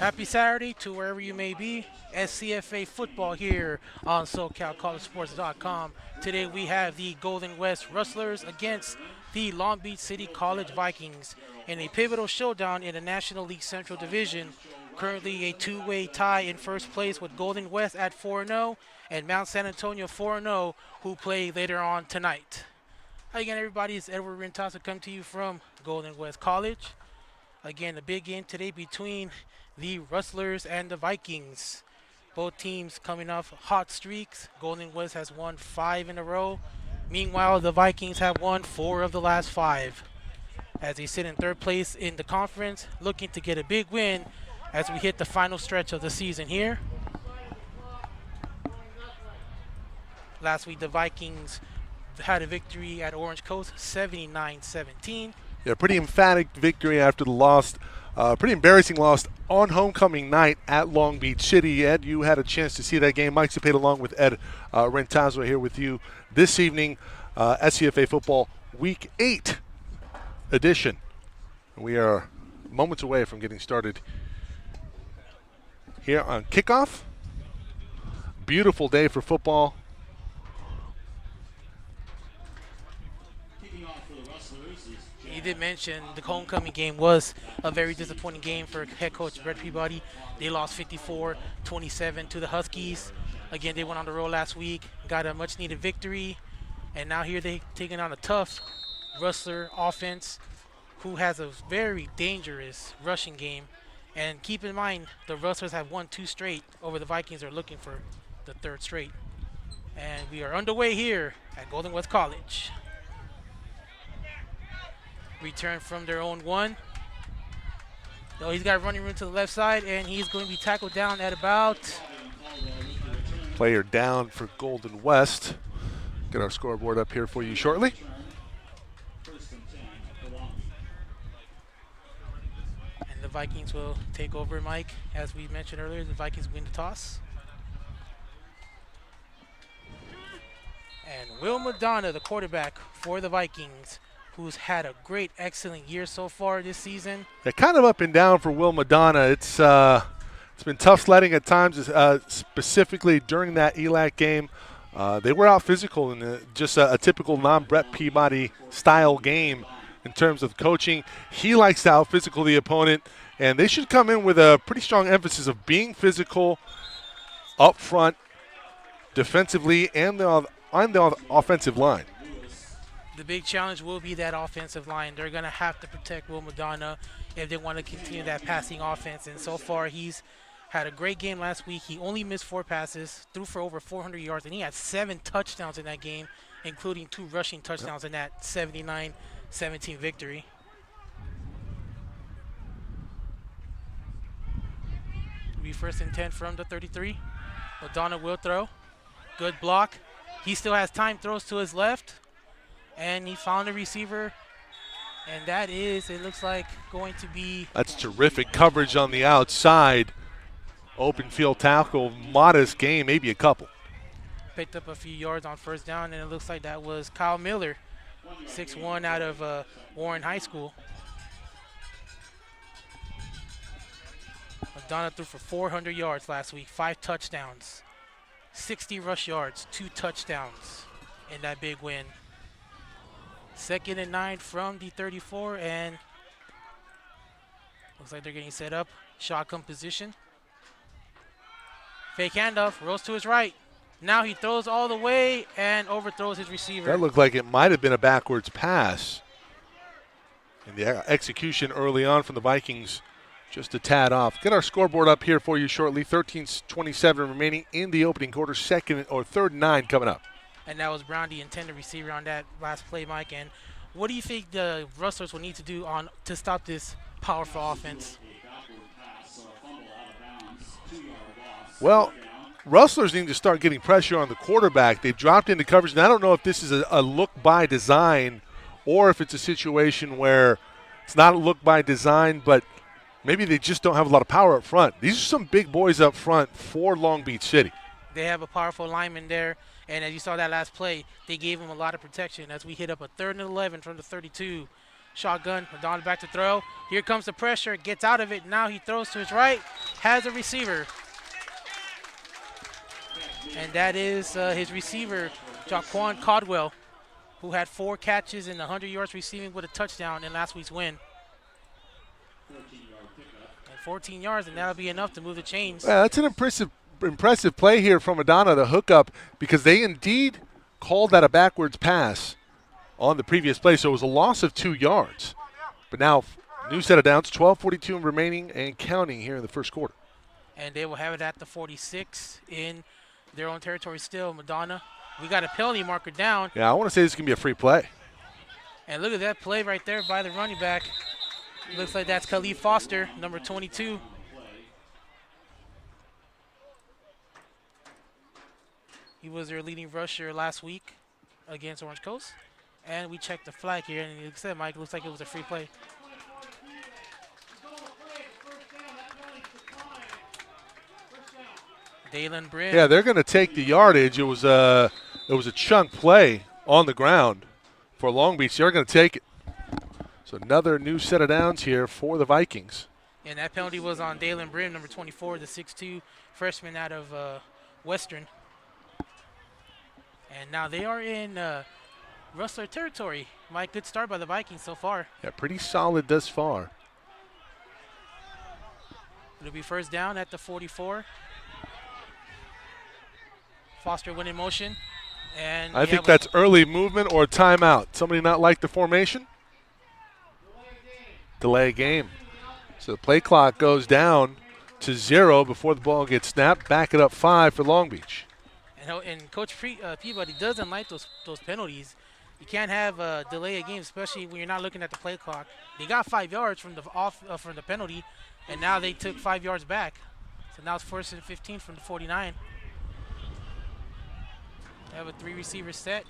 Happy Saturday to wherever you may be. SCFA football here on SoCalCollegeSports.com. Today we have the Golden West Rustlers against the Long Beach City College Vikings in a pivotal showdown in the National League Central Division. Currently a two-way tie in first place with Golden West at 4-0 and Mount San Antonio 4-0, who play later on tonight. Hi again, everybody. It's Edward Rentasa come to you from Golden West College. Again, a big game today between the Rustlers and the Vikings. Both teams coming off hot streaks. Golden West has won 5 in a row. Meanwhile, the Vikings have won 4 of the last 5 as they sit in third place in the conference, looking to get a big win as we hit the final stretch of the season here. Last week, the Vikings had a victory at Orange Coast, 79-17. Yeah, pretty emphatic victory after the loss. Pretty embarrassing loss on homecoming night at Long Beach City. Ed, you had a chance to see that game. Mike Cepeda along with Ed Rentazzo here with you this evening. SCFA Football Week 8 edition. We are moments away from getting started here on kickoff. Beautiful day for football. You did mention the homecoming game was a very disappointing game for head coach Brett Peabody. They lost 54-27 to the Huskies. Again, they went on the road last week, got a much-needed victory, and now here they taking on a tough Rustler offense who has a very dangerous rushing game. And keep in mind, the Rustlers have won 2 straight over the Vikings. Are looking for the 3rd straight. And we are underway here at Golden West College. Return from their own 1. So he's got running room to the left side, and he's going to be tackled down at about. Player down for Golden West. Get our scoreboard up here for you shortly. And the Vikings will take over, Mike. As we mentioned earlier, the Vikings win the toss. And Will Madonna, the quarterback for the Vikings, who's had a great, excellent year so far this season. Yeah, kind of up and down for Will Madonna. It's been tough sledding at times, specifically during that ELAC game. They were out physical in just a typical non-Brett Peabody style game in terms of coaching. He likes to out physical the opponent, and they should come in with a pretty strong emphasis of being physical up front, defensively, and on the offensive line. The big challenge will be that offensive line. They're going to have to protect Will Madonna if they want to continue that passing offense. And so far, he's had a great game last week. He only missed 4 passes, threw for over 400 yards, and he had 7 touchdowns in that game, including 2 rushing touchdowns in that 79-17 victory. It'll be 1st and 10 from the 33. Madonna will throw. Good block. He still has time, throws to his left. And he found a receiver, and that is, it looks like, going to be. That's terrific coverage on the outside. Open field tackle, modest gain, maybe a couple. Picked up a few yards on 1st down, and it looks like that was Kyle Miller, 6'1", out of Warren High School. Madonna threw for 400 yards last week, 5 touchdowns, 60 rush yards, 2 touchdowns in that big win. 2nd and 9 from the 34, and looks like they're getting set up. Shotgun position. Fake handoff, rolls to his right. Now he throws all the way and overthrows his receiver. That looked like it might have been a backwards pass. And the execution early on from the Vikings just a tad off. Get our scoreboard up here for you shortly. 13:27 remaining in the opening quarter. 3rd and 9 coming up. And that was Brown, the intended receiver on that last play, Mike. And what do you think the Rustlers will need to do to stop this powerful offense? Well, Rustlers need to start getting pressure on the quarterback. They've dropped into coverage, and I don't know if this is a look by design or if it's a situation where it's not a look by design, but maybe they just don't have a lot of power up front. These are some big boys up front for Long Beach City. They have a powerful lineman there. And as you saw that last play, they gave him a lot of protection as we hit up a 3rd and 11 from the 32. Shotgun, Madonna back to throw. Here comes the pressure, gets out of it. Now he throws to his right, has a receiver. And that is his receiver, Jaquan Caldwell, who had 4 catches and 100 yards receiving with a touchdown in last week's win. And 14 yards, and that'll be enough to move the chains. Yeah, that's an impressive play here from Madonna, the hookup, because they indeed called that a backwards pass on the previous play, so it was a loss of 2 yards. But now, new set of downs, 12:42 remaining and counting here in the first quarter. And they will have it at the 46 in their own territory still. Madonna, we got a penalty marker down. Yeah, I want to say this is going to be a free play. And look at that play right there by the running back. Looks like that's Khalif Foster, number 22. He was their leading rusher last week against Orange Coast. And we checked the flag here, and like I said, Mike, it looks like it was a free play. Dalen Brin. Yeah, they're going to take the yardage. It was a chunk play on the ground for Long Beach. They're going to take it. So another new set of downs here for the Vikings. And that penalty was on Dalen Brin, number 24, the 6'2 freshman out of Western. And now they are in Rustler territory. Mike, good start by the Vikings so far. Yeah, pretty solid thus far. It'll be first down at the 44. Foster went in motion. And I think that's early movement or timeout. Somebody not like the formation? Delay game. So the play clock goes down to 0 before the ball gets snapped. Back it up 5 for Long Beach. And Coach Peabody doesn't like those penalties. You can't have a delay a game, especially when you're not looking at the play clock. They got 5 yards from the penalty, and now they took 5 yards back. So now it's 1st and 15 from the 49. They have a 3 receiver set.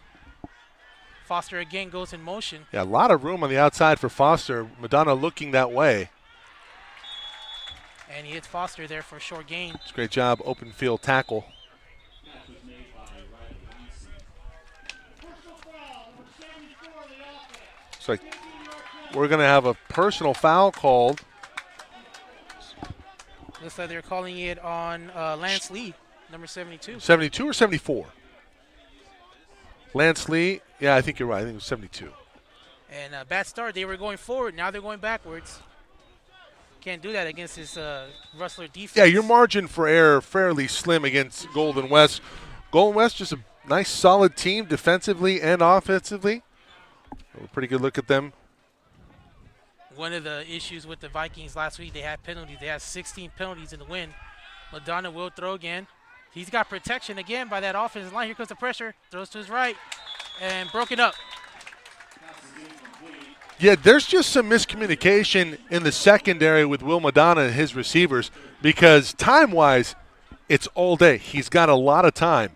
Foster again goes in motion. Yeah, a lot of room on the outside for Foster. Madonna looking that way. And he hits Foster there for a short gain. It's a great job, open field tackle. It's like we're going to have a personal foul called. Looks like they're calling it on Lance Lee, number 72. 72 or 74? Lance Lee, yeah, I think you're right. I think it was 72. And bad start. They were going forward. Now they're going backwards. Can't do that against this Rustler defense. Yeah, your margin for error fairly slim against Golden West. Golden West just a nice, solid team defensively and offensively. A pretty good look at them. One of the issues with the Vikings last week, they had penalties. They had 16 penalties in the win. Madonna will throw again. He's got protection again by that offensive line. Here comes the pressure. Throws to his right and broken up. Yeah, there's just some miscommunication in the secondary with Will Madonna and his receivers because time-wise, it's all day. He's got a lot of time.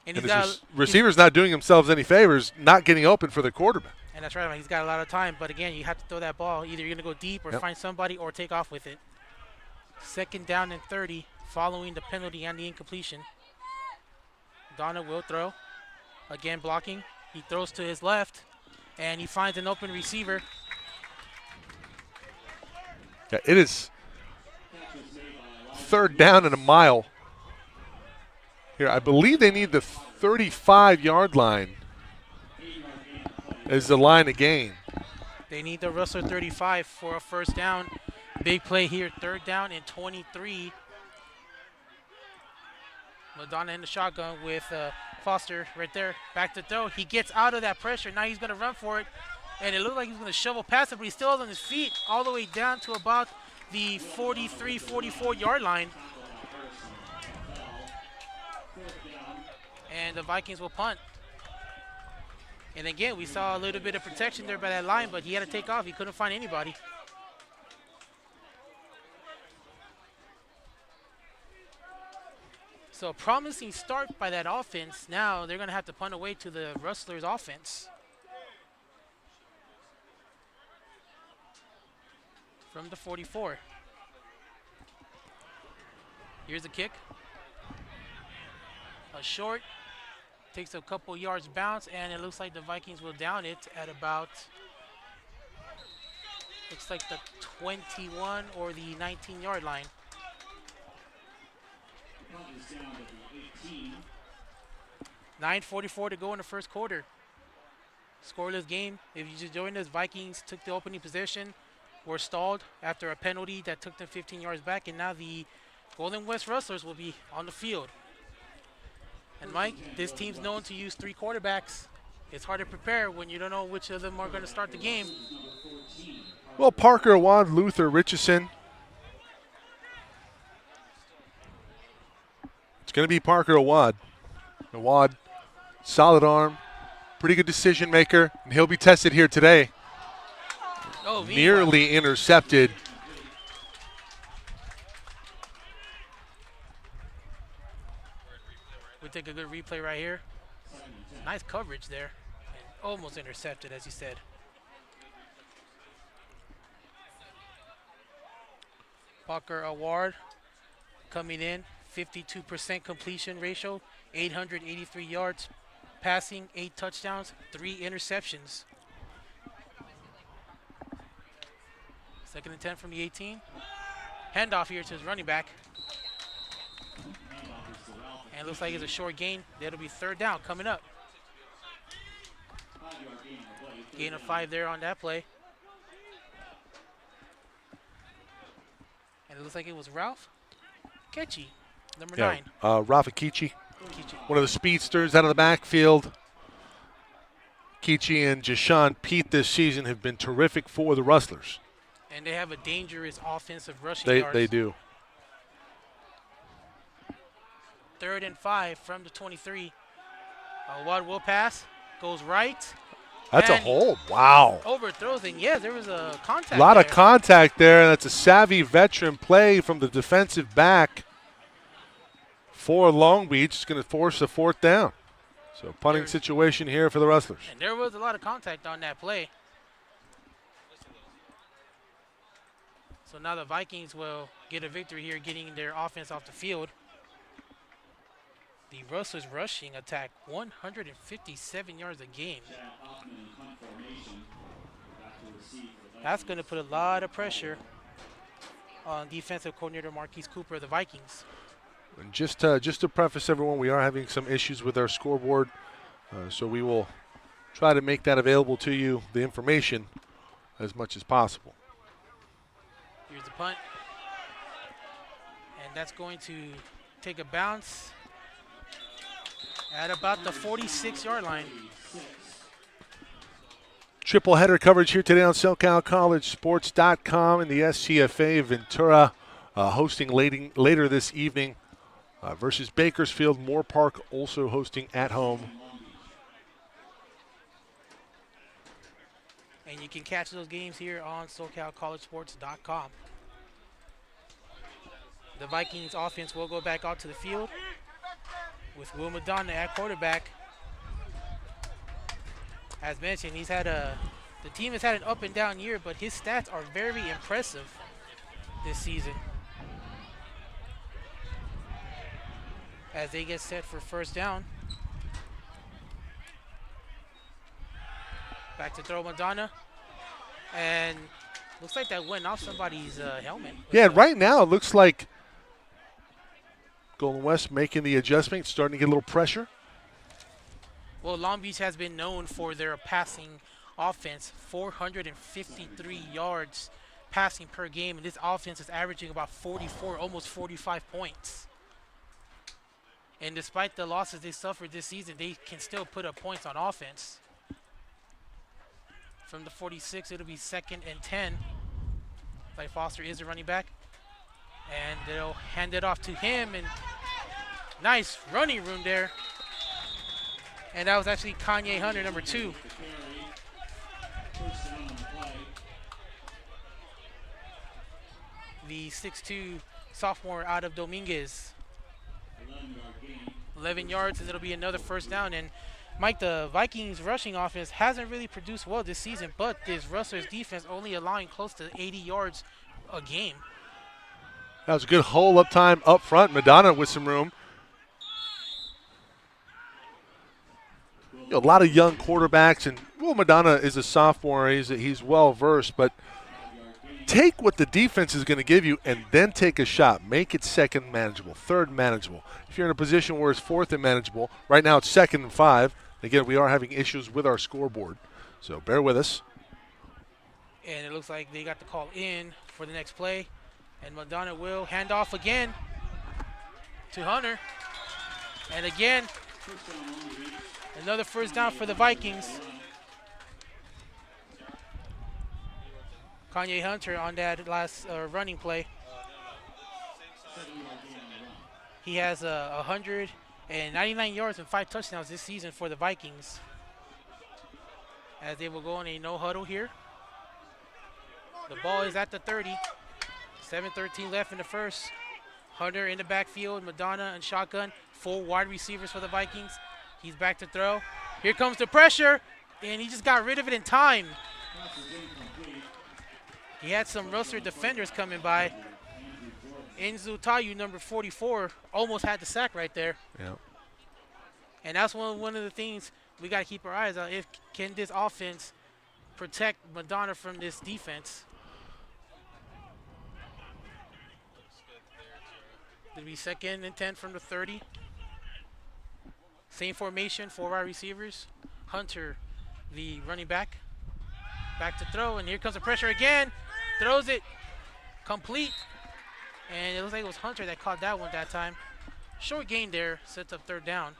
And his receivers not doing themselves any favors, not getting open for the quarterback. And that's right. He's got a lot of time. But, again, you have to throw that ball. Either you're going to go deep or find somebody or take off with it. 2nd down and 30 following the penalty and the incompletion. Donna will throw. Again, blocking. He throws to his left. And he finds an open receiver. Yeah, it is 3rd down and a mile. Here, I believe they need the 35-yard line as the line to gain. They need the Rustler 35 for a first down. Big play here, 3rd down and 23. Madonna in the shotgun with Foster right there. Back to throw. He gets out of that pressure. Now he's going to run for it. And it looked like he's going to shovel past it, but he's still on his feet all the way down to about the 43, 44-yard line. And the Vikings will punt. And again, we saw a little bit of protection there by that line, but he had to take off. He couldn't find anybody. So a promising start by that offense. Now they're going to have to punt away to the Rustlers offense. From the 44. Here's the kick. A short. Takes a couple yards bounce, and it looks like the Vikings will down it at about Looks like the 21 or the 19-yard line. 9:44 to go in the first quarter. Scoreless game. If you just joined us, Vikings took the opening possession, were stalled after a penalty that took them 15 yards back, and now the Golden West Rustlers will be on the field. And Mike, this team's known to use 3 quarterbacks. It's hard to prepare when you don't know which of them are going to start the game. Well, Parker, Awad, Luther, Richardson. It's going to be Parker Awad. Awad, solid arm, pretty good decision maker, and he'll be tested here today. Oh, nearly intercepted. We take a good replay right here. Nice coverage there. And almost intercepted, as you said. Parker Award coming in, 52% completion ratio, 883 yards passing, 8 touchdowns, 3 interceptions. Second and 10 from the 18. Handoff here to his running back. And it looks like it's a short gain. That'll be third down coming up. Gain of 5 there on that play. And it looks like it was Ralph Ketchy, number 9. Ralph Akichi, one of the speedsters out of the backfield. Akichi and Jashawn Pete this season have been terrific for the Rustlers. And they have a dangerous offensive rushing yards. They do. Third and 5 from the 23. Awad will pass, goes right. That's a hold. Wow. Overthrows, and yeah, there was a contact. A lot of contact there. That's a savvy veteran play from the defensive back for Long Beach. It's going to force a fourth down. So punting situation here for the Rustlers. And there was a lot of contact on that play. So now the Vikings will get a victory here, getting their offense off the field. The Rustlers rushing attack, 157 yards a game. That's going to put a lot of pressure on defensive coordinator Marquise Cooper of the Vikings. And just to preface everyone, we are having some issues with our scoreboard, so we will try to make that available to you, the information, as much as possible. Here's the punt. And that's going to take a bounce at about the 46-yard line. Triple header coverage here today on SoCalCollegeSports.com and the SCFA. Ventura hosting later this evening versus Bakersfield. Moore Park also hosting at home. And you can catch those games here on SoCalCollegeSports.com. The Vikings offense will go back out to the field with Will Madonna at quarterback. As mentioned, the team has had an up and down year, but his stats are very impressive this season. As they get set for first down. Back to throw Madonna. And looks like that went off somebody's helmet. Yeah, right now it looks like Golden West making the adjustment, starting to get a little pressure. Well, Long Beach has been known for their passing offense, 453 yards passing per game, and this offense is averaging about 44, almost 45 points. And despite the losses they suffered this season, they can still put up points on offense. From the 46, it'll be second and 10. Like Foster is the running back. And they'll hand it off to him, and nice running room there. And that was actually Kanye Hunter, number 2. The 6'2" sophomore out of Dominguez. 11 yards, and it'll be another first down. And Mike, the Vikings rushing offense hasn't really produced well this season, but this Rustlers defense only allowing close to 80 yards a game. That was a good hole up time up front. Madonna with some room. A lot of young quarterbacks, and Will Madonna is a sophomore. He's well versed, but take what the defense is going to give you and then take a shot. Make it second manageable, third manageable. If you're in a position where it's fourth and manageable, right now it's second and 5. Again, we are having issues with our scoreboard, so bear with us. And it looks like they got the call in for the next play. And Madonna will hand off again to Hunter. And again, another first down for the Vikings. Kanye Hunter on that last running play. He has 199 yards and 5 touchdowns this season for the Vikings. As they will go in a no huddle here. The ball is at the 30. 7:13 left in the first. Hunter in the backfield, Madonna and shotgun. 4 wide receivers for the Vikings. He's back to throw. Here comes the pressure, and he just got rid of it in time. He had some Rustler defenders coming by. Enzu Tayu, number 44, almost had the sack right there. Yeah. And that's one of the things we got to keep our eyes on. Can this offense protect Madonna from this defense? It'll be second and 10 from the 30. Same formation, 4 wide receivers. Hunter, the running back. Back to throw, and here comes the pressure again. Throws it complete. And it looks like it was Hunter that caught that one that time. Short gain there, sets up third down.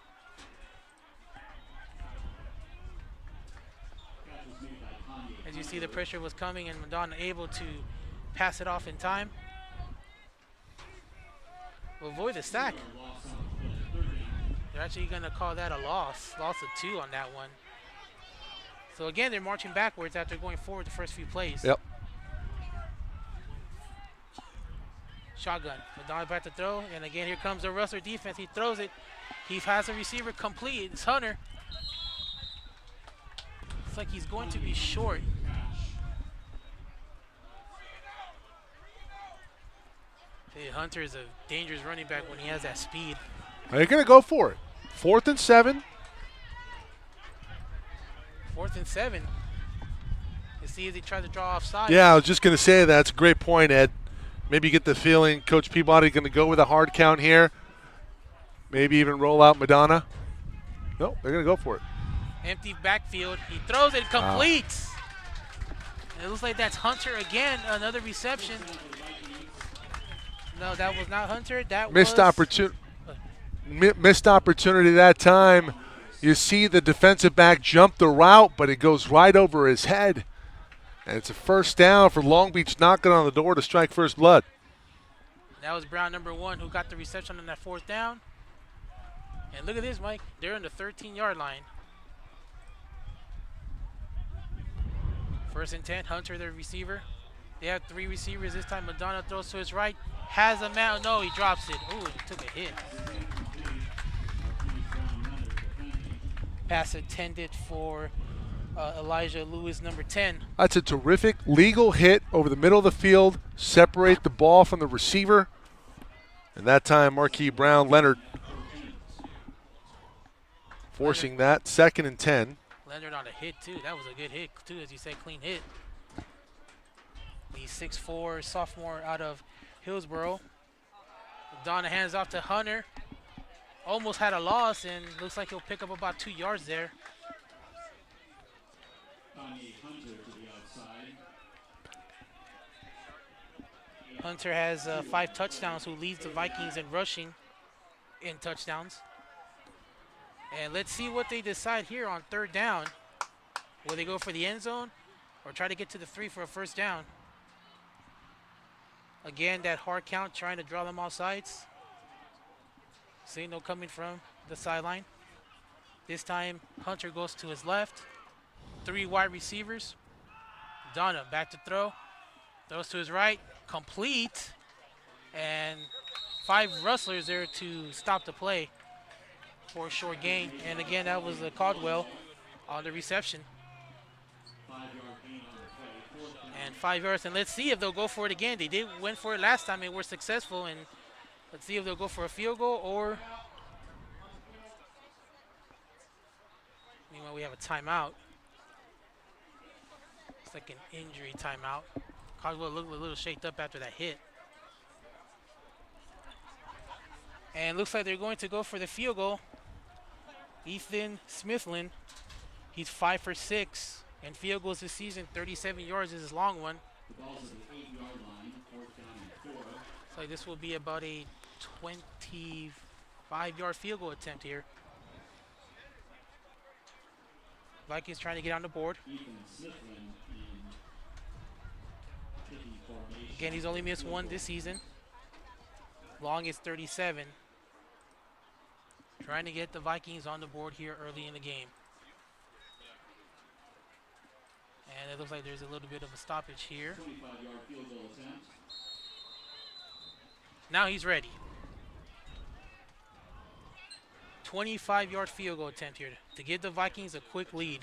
As you see, the pressure was coming, and Madonna able to pass it off in time. Will avoid the sack. They're actually going to call that a loss. Loss of 2 on that one. So again, they're marching backwards after going forward the first few plays. Yep. Shotgun. Madonna back to throw. And again, here comes the Rustler defense. He throws it. He has a receiver complete. It's Hunter. Looks like he's going to be short. Hey, Hunter is a dangerous running back when he has that speed. They're going to go for it. 4th and 7. 4th and 7. You see as he tries to draw offside. Yeah, I was just going to say that's a great point, Ed. Maybe you get the feeling Coach Peabody going to go with a hard count here. Maybe even roll out Madonna. No, they're going to go for it. Empty backfield. He throws it complete. And it looks like that's Hunter again. Another reception. No, that was not Hunter. That Missed was missed opportunity that time. You see the defensive back jump the route, but it goes right over his head. And it's a first down for Long Beach, knocking on the door to strike first blood. That was Brown, number 1, who got the reception on that 4th down. And look at this, Mike. They're in the 13-yard line. 1st and 10. Hunter, the receiver. They have 3 receivers this time. Madonna throws to his right. Has a man. No, he drops it. Ooh, he took a hit. Pass intended for Elijah Lewis, number 10. That's a terrific legal hit over the middle of the field. Separate the ball from the receiver. And that time, Marquis Brown Leonard forcing that. 2nd and 10. Leonard on a hit, too. That was a good hit, too, as you said, clean hit. The 6'4" sophomore out of Hillsboro. Donna hands off to Hunter. Almost had a loss, and looks like he'll pick up about 2 yards there. Hunter has 5 touchdowns, who leads the Vikings in rushing in touchdowns. And let's see what they decide here on 3rd down. Will they go for the end zone or try to get to the 3 for a first down? Again, that hard count, trying to draw them off sides. Signal coming from the sideline. This time, Hunter goes to his left. 3 wide receivers. Donna back to throw. Throws to his right. Complete. And 5 rustlers there to stop the play for a short gain. And again, that was Caldwell on the reception. And 5 yards. And let's see if they'll go for it again. They did win for it last time and were successful. And let's see if they'll go for a field goal or. Meanwhile, we have a timeout. It's like an injury timeout Caldwell looked a little shaked up after that hit. And looks like they're going to go for the field goal. Ethan Smithlin, he's 5 for 6 and field goals this season. 37 yards is his long one. The ball's at the 8-yard line, 4th down and 4. So this will be about a 25-yard field goal attempt here. Vikings trying to get on the board. Ethan Smithlin in tricky formation. Again, he's only missed one this season. Long is 37. Trying to get the Vikings on the board here early in the game. And it looks like there's a little bit of a stoppage here. 25-yard field goal attempt. Now he's ready. 25-yard field goal attempt here to give the Vikings a quick lead.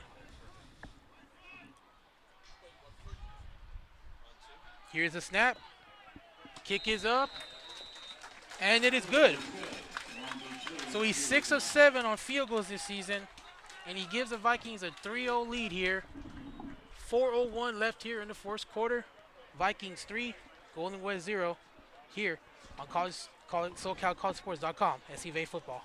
Here's the snap. Kick is up. And it is good. So he's 6 of 7 on field goals this season. And he gives the Vikings a 3-0 lead here. 4:01 left here in the first quarter. Vikings 3, Golden West 0 here on SoCalCollegeSports.com, SCFA football.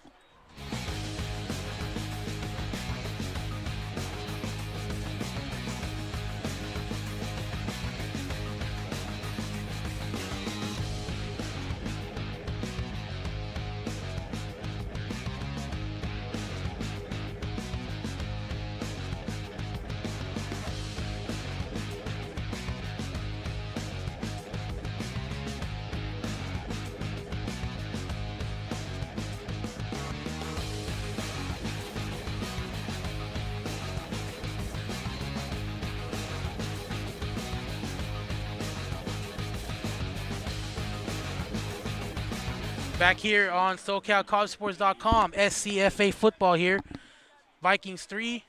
Back here on SoCalCollegeSports.com, SCFA football here. Vikings 3,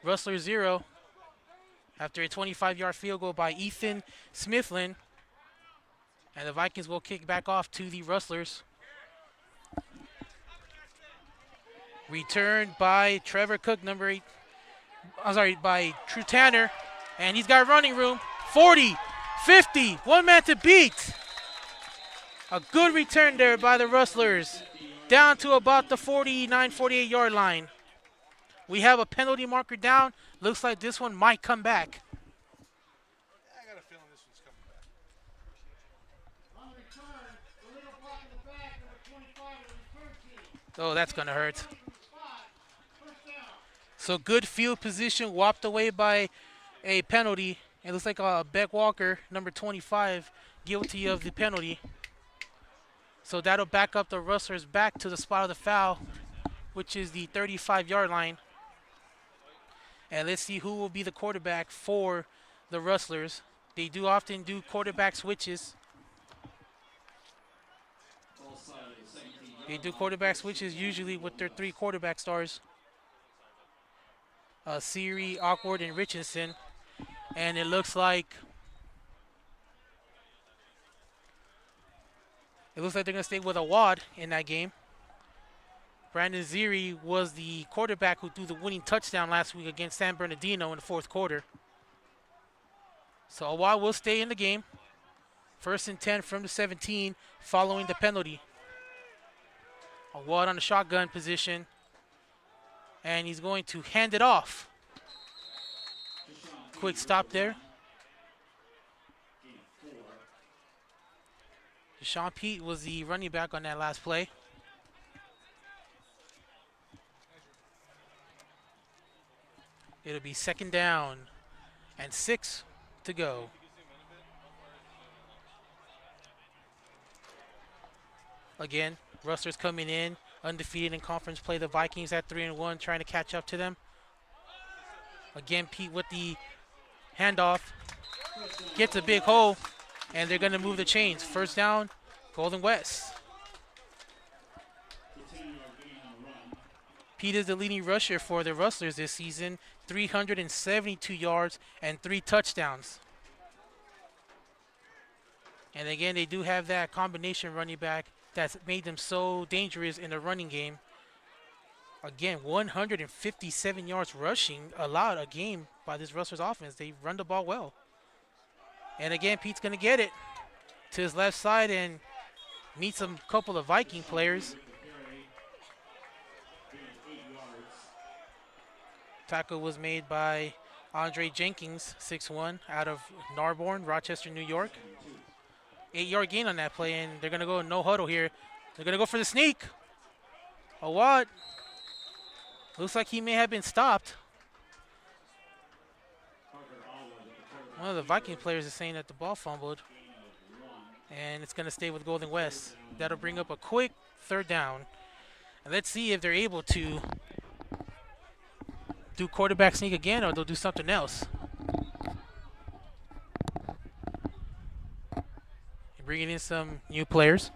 Rustlers 0. After a 25-yard field goal by Ethan Smithlin. And the Vikings will kick back off to the Rustlers. Returned by Trevor Cook, by True Tanner. And he's got running room. 40, 50, one man to beat. A good return there by the Rustlers. Down to about the 49, 48-yard line. We have a penalty marker down. Looks like this one might come back. I got a feeling this one's coming back. Oh, that's going to hurt. So good field position, whopped away by a penalty. It looks like Beck Walker, number 25, guilty of the penalty. So that'll back up the Rustlers back to the spot of the foul, which is the 35-yard line. And let's see who will be the quarterback for the Rustlers. They do often do quarterback switches. They do quarterback switches usually with their 3 quarterback stars. Siri, Awkward, and Richardson. And it looks like they're going to stay with a wad in that game. Brandon Ziri was the quarterback who threw the winning touchdown last week against San Bernardino in the 4th quarter. So Awad will stay in the game. 1st and 10 from the 17 following the penalty. Awad on the shotgun position. And he's going to hand it off. Quick stop there. Deshaun Pete was the running back on that last play. It'll be 2nd down and 6 to go. Again, Rustlers coming in, undefeated in conference play. The Vikings at 3-1, trying to catch up to them. Again, Pete with the handoff. Gets a big hole, and they're going to move the chains. 1st down, Golden West. Pete is the leading rusher for the Rustlers this season. 372 yards and 3 touchdowns. And again, they do have that combination running back that's made them so dangerous in the running game. Again, 157 yards rushing allowed a game by this Rustlers offense. They run the ball well. And again, Pete's going to get it to his left side and meet some couple of Viking players. Tackle was made by Andre Jenkins, 6'1", out of Narborn, Rochester, New York. 8-yard gain on that play, and they're going to go no huddle here. They're going to go for the sneak. Awad. Looks like he may have been stopped. One of the Viking players is saying that the ball fumbled. And it's going to stay with Golden West. That'll bring up a quick 3rd down. And let's see if they're able to do quarterback sneak again or they'll do something else. Bringing in some new players.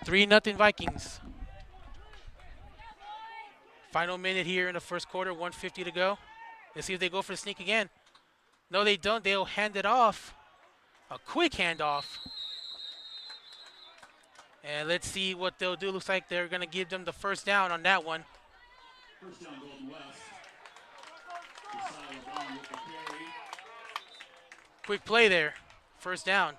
3-0 Vikings. Final minute here in the first quarter, 1:50 to go. Let's see if they go for the sneak again. No, they don't. They'll hand it off. A quick handoff. And let's see what they'll do. Looks like they're going to give them the 1st down on that one. First down, Golden West. Decided on with the carry. Quick play there. 1st down.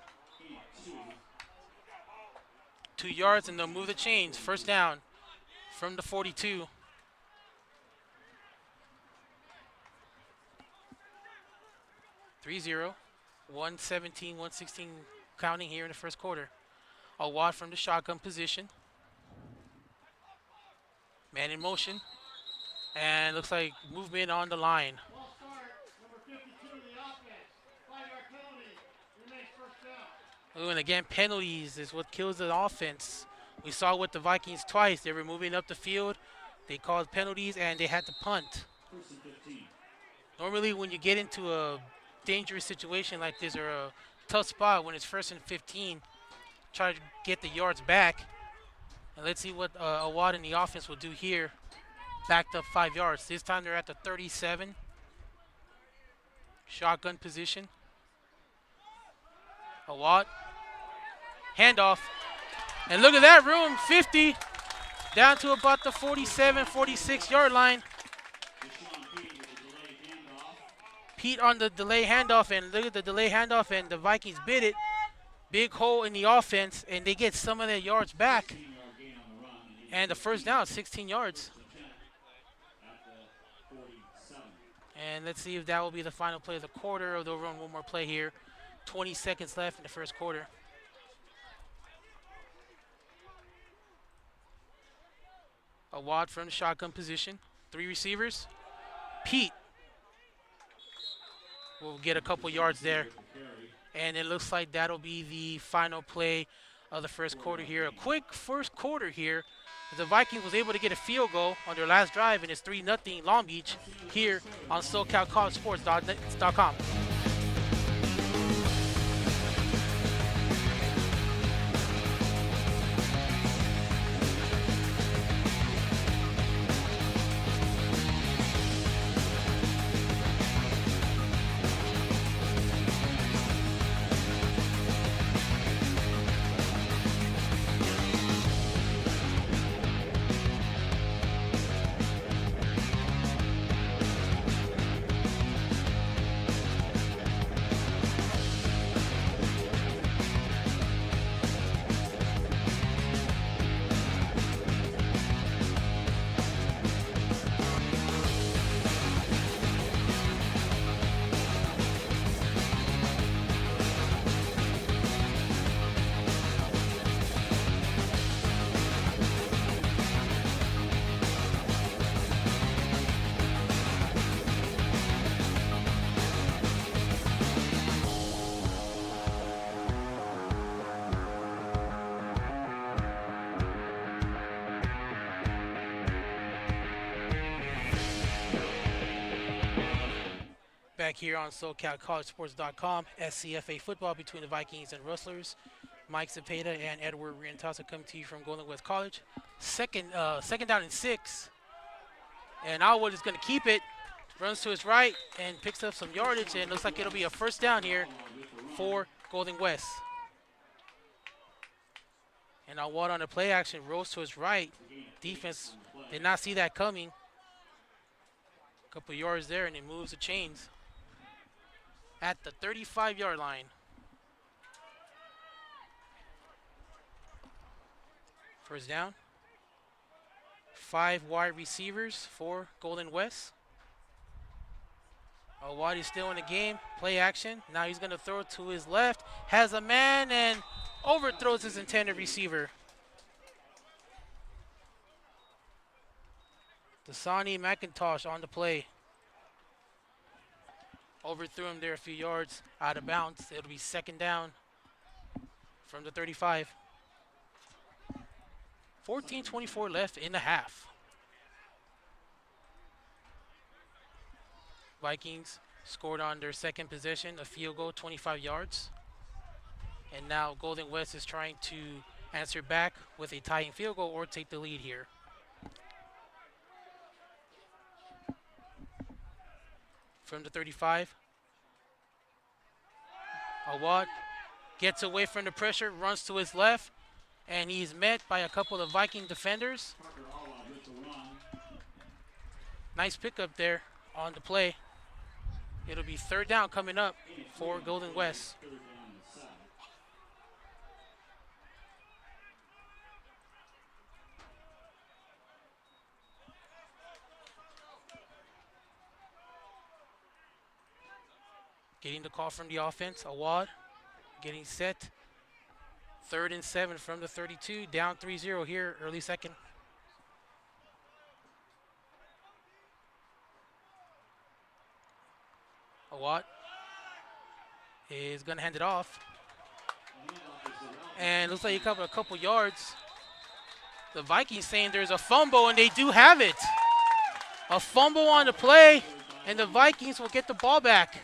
2 yards, and they'll move the chains. 1st down from the 42. Three 0, 117, 116 counting here in the first quarter. Awad from the shotgun position. Man in motion. And looks like movement on the line. Ooh, and again, penalties is what kills the offense. We saw with the Vikings twice. They were moving up the field. They called penalties, and they had to punt. Normally, when you get into a dangerous situation like this or a tough spot when it's 1st and 15, try to get the yards back. And let's see what Awad and the offense will do here. Backed up 5 yards. This time they're at the 37. Shotgun position. Awad. Handoff. And look at that room, 50. Down to about the 47, 46-yard line. Pete on the delay handoff, and look at the delay handoff, and the Vikings bid it. Big hole in the offense, and they get some of their yards back. And the 1st down, 16 yards. And let's see if that will be the final play of the quarter, or they'll run one more play here. 20 seconds left in the first quarter. Awad from the shotgun position. 3 receivers. Pete will get a couple yards there. And it looks like that'll be the final play of the first quarter here. A quick first quarter here. The Vikings was able to get a field goal on their last drive, and it's 3-0 Long Beach here on SoCalCollegeSports.com. Back here on SoCalCollegeSports.com, SCFA football between the Vikings and Rustlers. Mike Cepeda and Edward Rientasa come to you from Golden West College. Second down and 6. And Alwood is going to keep it. Runs to his right and picks up some yardage, and looks like it'll be a 1st down here for Golden West. And Alwood on the play action rolls to his right. Defense did not see that coming. Couple yards there, and it moves the chains at the 35-yard line. First down. 5 wide receivers for Golden West. Awadi's still in the game. Play action. Now he's going to throw it to his left. Has a man and overthrows his intended receiver. Dasani McIntosh on the play. Overthrew him there a few yards out of bounds. It'll be second down from the 35. 14:24 left in the half. Vikings scored on their second possession, a field goal, 25 yards. And now Golden West is trying to answer back with a tying field goal or take the lead here. From the 35. Awad gets away from the pressure, runs to his left, and he's met by a couple of Viking defenders. Parker Alwad with the run. Nice pickup there on the play. It'll be third down coming up for Golden West. Third down and 7. Getting the call from the offense. Awad getting set. 3rd and 7 from the 32. Down 3-0 here, early second. Awad is going to hand it off. And looks like he covered a couple yards. The Vikings saying there's a fumble, and they do have it. A fumble on the play, and the Vikings will get the ball back.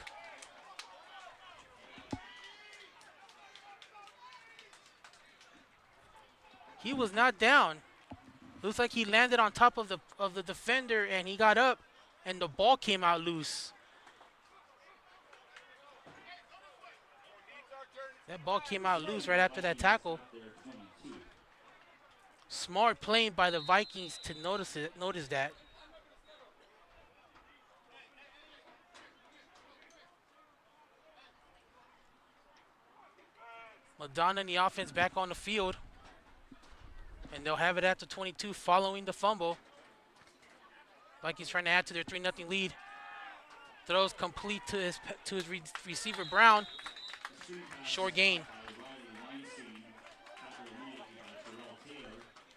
He was not down. Looks like he landed on top of the defender, and he got up, and the ball came out loose. That ball came out loose right after that tackle. Smart playing by the Vikings to notice that. Madonna and the offense back on the field. And they'll have it at the 22 following the fumble. Vikings trying to add to their 3-0 lead. Throws complete to his receiver Brown. Short gain.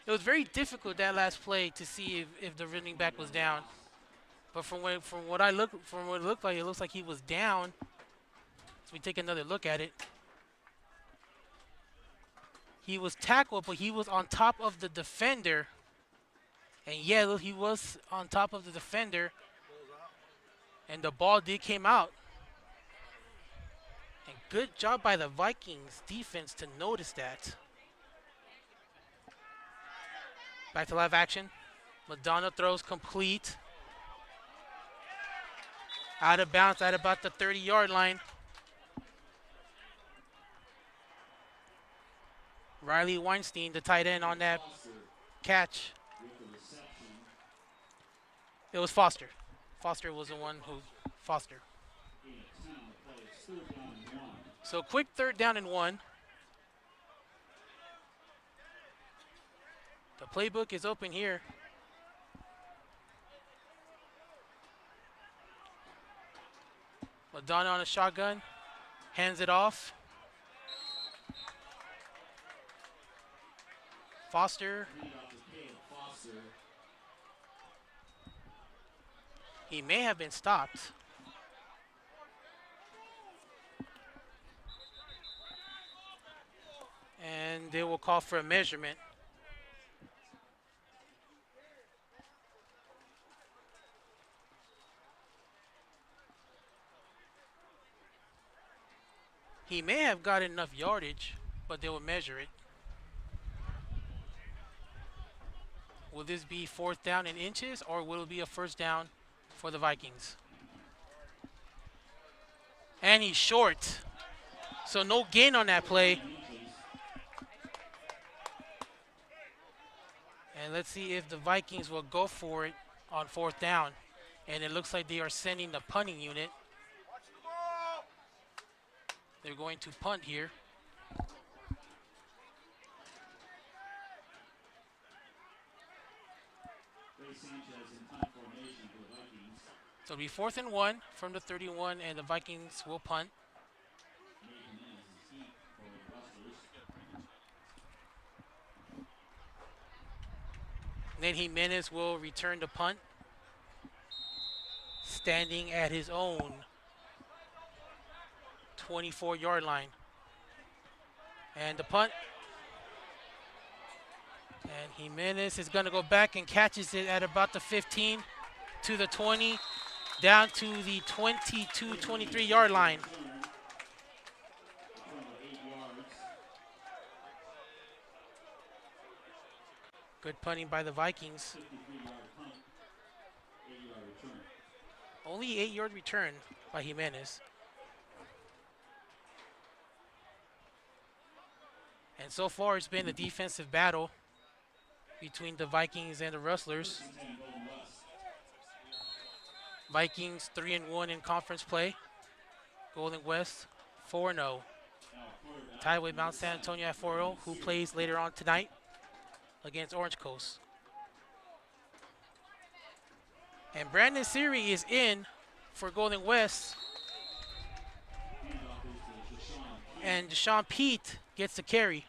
It was very difficult that last play to see if the running back was down. But from what it looked like, it looks like he was down. So we take another look at it. He was tackled, but he was on top of the defender. And yeah, look, he was on top of the defender. And the ball did came out. And good job by the Vikings defense to notice that. Back to live action. Madonna throws complete. Out of bounds at about the 30-yard line. Riley Weinstein, the tight end on that catch. It was Foster. Foster was the one who, Foster. So quick 3rd down and 1. The playbook is open here. Madonna on a shotgun, hands it off. Foster. He may have been stopped. And they will call for a measurement. He may have got enough yardage, but they will measure it. Will this be 4th down in inches, or will it be a 1st down for the Vikings? And he's short. So no gain on that play. And let's see if the Vikings will go for it on 4th down. And it looks like they are sending the punting unit. They're going to punt here. So it'll be 4th and 1 from the 31, and the Vikings will punt. Nate Jimenez will return the punt, standing at his own 24-yard line. And the punt. And Jimenez is going to go back and catches it at about the 15 to the 20, down to the 22, 23-yard line. Good punting by the Vikings. Only 8-yard return by Jimenez. And so far it's been a defensive battle between the Vikings and the Rustlers. Vikings 3-1 in conference play. Golden West 4-0. Tied with Mount San Antonio at 4-0, who plays later on tonight against Orange Coast. And Brandon Siri is in for Golden West. And Deshaun Pete gets the carry.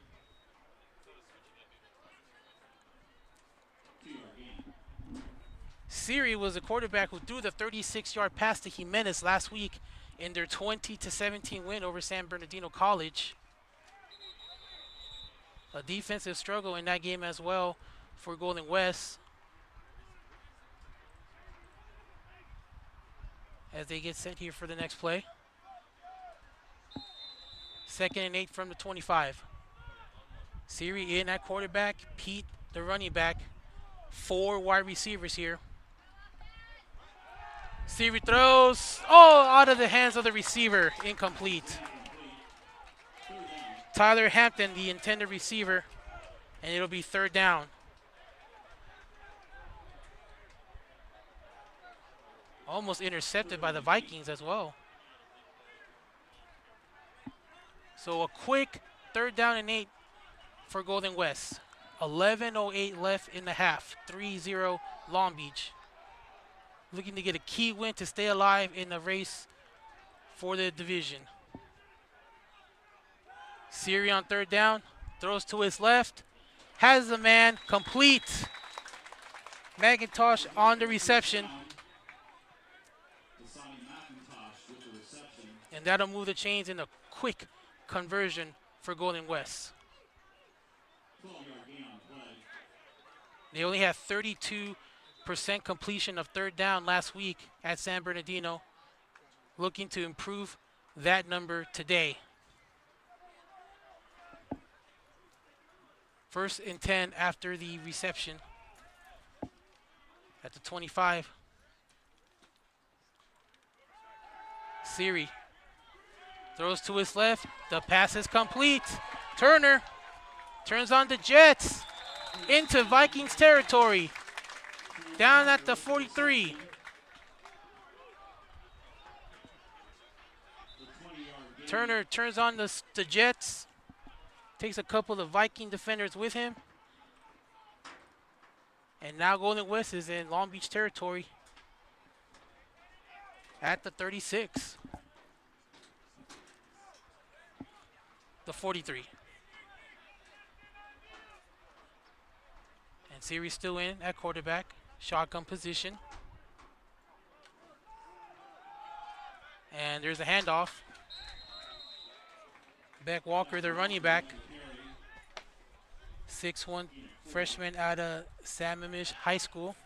Siri was the quarterback who threw the 36-yard pass to Jimenez last week in their 20-17 win over San Bernardino College. A defensive struggle in that game as well for Golden West, as they get sent here for the next play. 2nd and 8 from the 25. Siri in at quarterback, Pete the running back. 4 wide receivers here. Siri throws, out of the hands of the receiver, incomplete. Tyler Hampton, the intended receiver, and it'll be 3rd down. Almost intercepted by the Vikings as well. So a quick 3rd down and 8 for Golden West. 11:08 left in the half. 3-0 Long Beach. Looking to get a key win to stay alive in the race for the division. Siri on 3rd down, throws to his left, has the man, complete. McIntosh on the reception. And that'll move the chains in a quick conversion for Golden West. They only had 32% completion of 3rd down last week at San Bernardino. Looking to improve that number today. 1st and 10 after the reception at the 25. Siri throws to his left. The pass is complete. Turner turns on the Jets into Vikings territory. Down at the 43. Turner turns on the Jets. Takes a couple of Viking defenders with him. And now Golden West is in Long Beach territory at the 36. The 43. And Siri's still in at quarterback. Shotgun position. And there's a handoff. Beck Walker, the running back. 6'1" freshman out of Sammamish High School.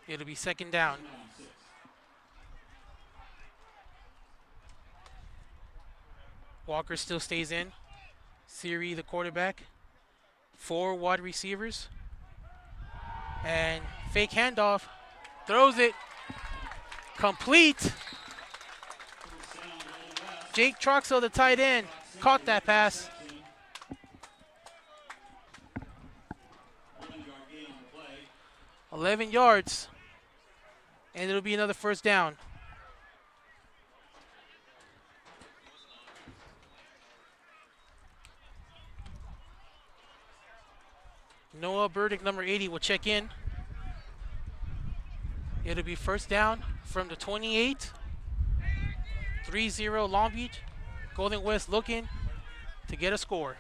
It'll be 2nd down. Walker still stays in. Siri, the quarterback. 4 wide receivers. And fake handoff. Throws it. Complete. Jake Troxell, the tight end, caught that pass. 11 yards. And it'll be another first down. Noah Burdick, number 80, will check in. It'll be first down from the 28. 3-0 Long Beach. Golden West looking to get a score.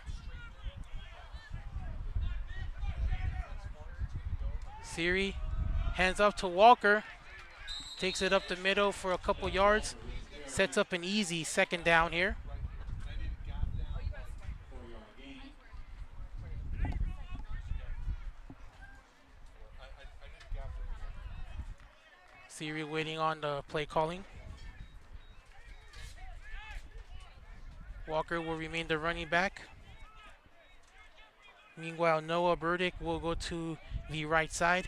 Siri hands off to Walker. Takes it up the middle for a couple yards. Sets up an easy second down here. Siri waiting on the play calling. Walker will remain the running back. Meanwhile, Noah Burdick will go to the right side.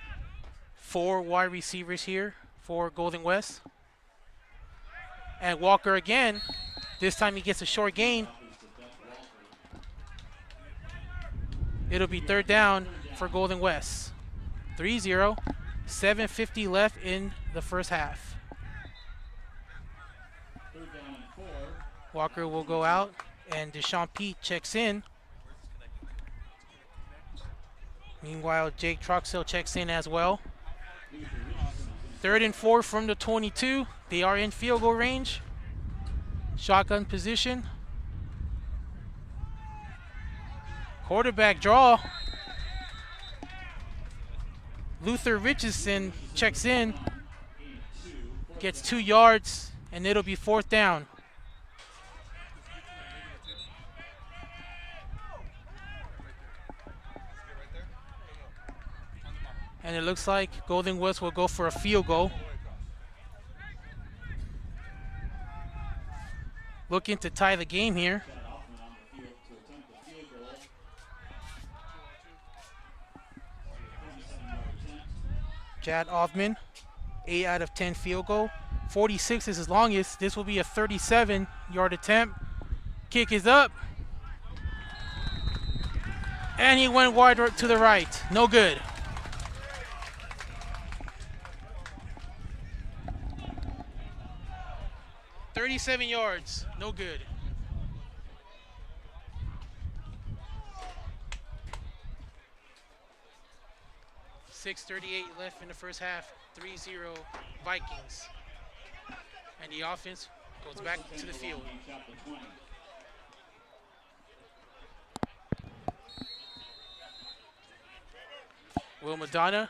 4 wide receivers here for Golden West. And Walker again. This time he gets a short gain. It'll be third down for Golden West. 3-0. 7:50 left in the first half. Walker will go out, and Deshaun Pete checks in. Meanwhile, Jake Troxell checks in as well. 3rd and 4 from the 22. They are in field goal range. Shotgun position. Quarterback draw. Luther Richardson checks in. Gets 2 yards, and it'll be fourth down. And it looks like Golden West will go for a field goal. Looking to tie the game here. Jad Offman, 8 out of 10 field goal. 46 is his longest. This will be a 37-yard attempt. Kick is up. And he went wide to the right. No good. "37 yards, no good." .638 left in the first half. 3-0 Vikings. And the offense goes back to the field. Will Madonna.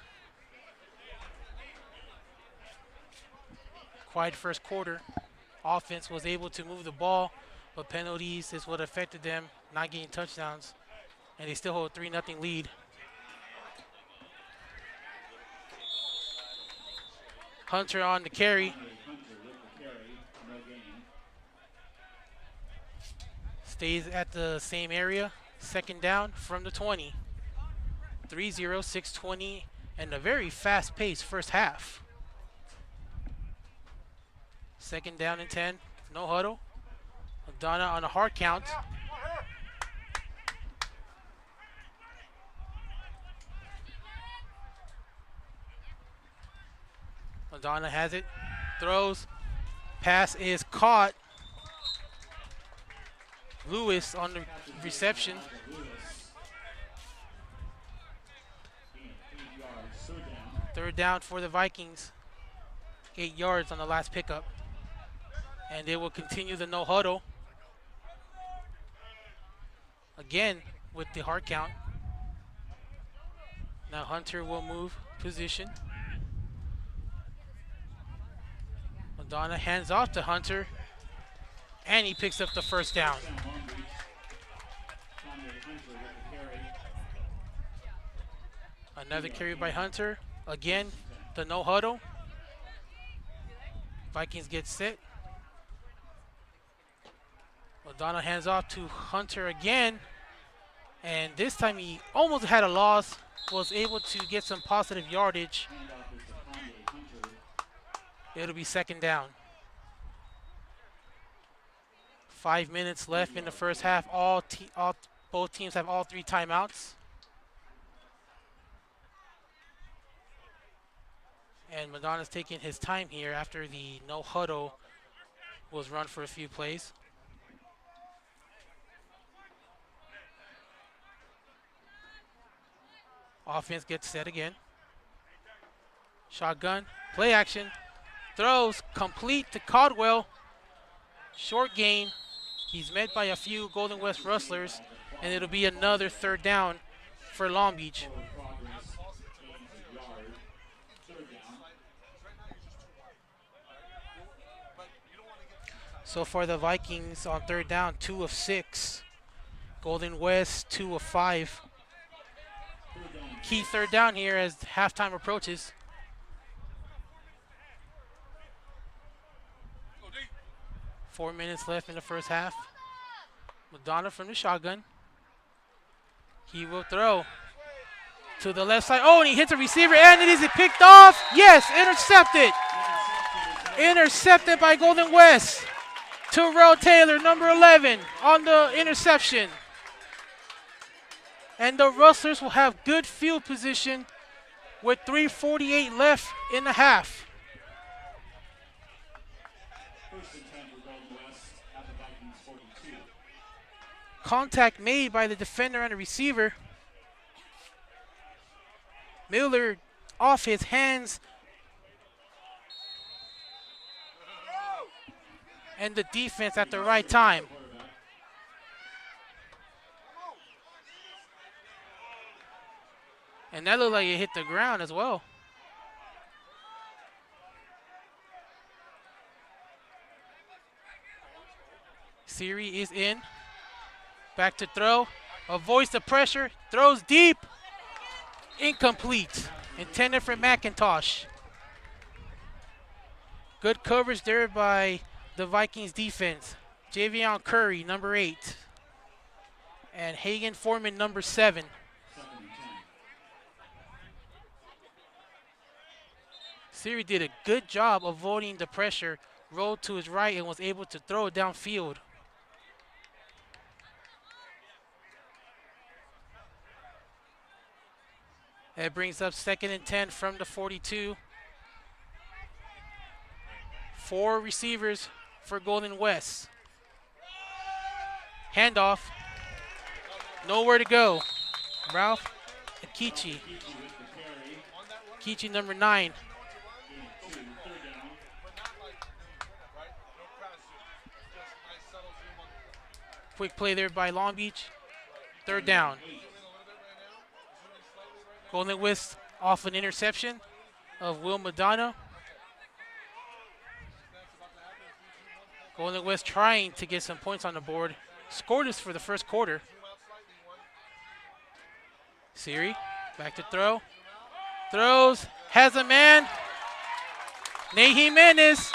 Quiet first quarter. Offense was able to move the ball, but penalties is what affected them, not getting touchdowns. And they still hold a 3-0 lead. Hunter on the carry. Stays at the same area. Second down from the 20. 3-0, 6:20, and a very fast-paced first half. Second down and 10. No huddle. Madonna on a hard count. Madonna has it. Throws. Pass is caught. Lewis on the reception. Third down for the Vikings. 8 yards on the last pickup. And they will continue the no huddle. Again with the hard count. Now Hunter will move position. Madonna hands off to Hunter. And he picks up the first down. Another carry by Hunter. Again, the no huddle. Vikings get set. Madonna hands off to Hunter again. And this time he almost had a loss. Was able to get some positive yardage. It'll be second down. 5 minutes left in the first half. Both teams have all 3 timeouts. And Madonna's taking his time here after the no huddle was run for a few plays. Offense gets set again. Shotgun, play action, throws, complete to Caldwell. Short gain. He's met by a few Golden West Rustlers, and it'll be another third down for Long Beach. So far, the Vikings on third down, 2 of 6. Golden West, 2 of 5. Key third down here as halftime approaches. Four minutes left in the first half. Madonna from the shotgun. He will throw to the left side. Oh, and he hits a receiver, and it is picked off. Yes, intercepted. Intercepted by Golden West. Terrell Taylor, number 11, on the interception. And the Rustlers will have good field position with 3:48 left in the half. Contact made by the defender and the receiver. Miller off his hands. And the defense at the right time. And that looked like it hit the ground as well. Siri is in. Back to throw. Avoids the pressure. Throws deep. Incomplete. Intended for McIntosh. Good coverage there by the Vikings defense. Javion Curry, number 8. And Hagen Foreman, number 7. Siri did a good job avoiding the pressure, rolled to his right, and was able to throw it downfield. That brings up 2nd and 10 from the 42. 4 receivers for Golden West. Handoff. Nowhere to go. Ralph Akichi. Akichi, number 9. Quick play there by Long Beach. Third down. Golden West off an interception of Will Madonna. Golden West trying to get some points on the board. Scored this for the first quarter. Siri, back to throw. Throws, has a man. Nate Jimenez.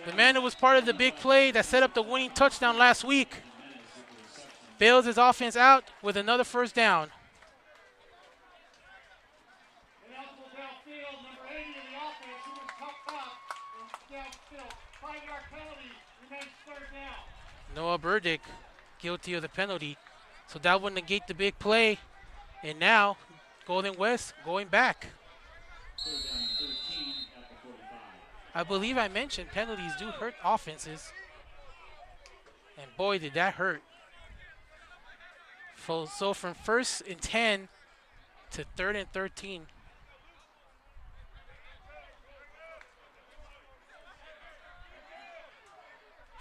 The man who was part of the big play that set up the winning touchdown last week. Bails his offense out with another first down. Noah Burdick guilty of the penalty. So that would negate the big play. And now Golden West going back. I believe I mentioned penalties do hurt offenses. And boy, did that hurt. So from 1st and 10 to 3rd and 13.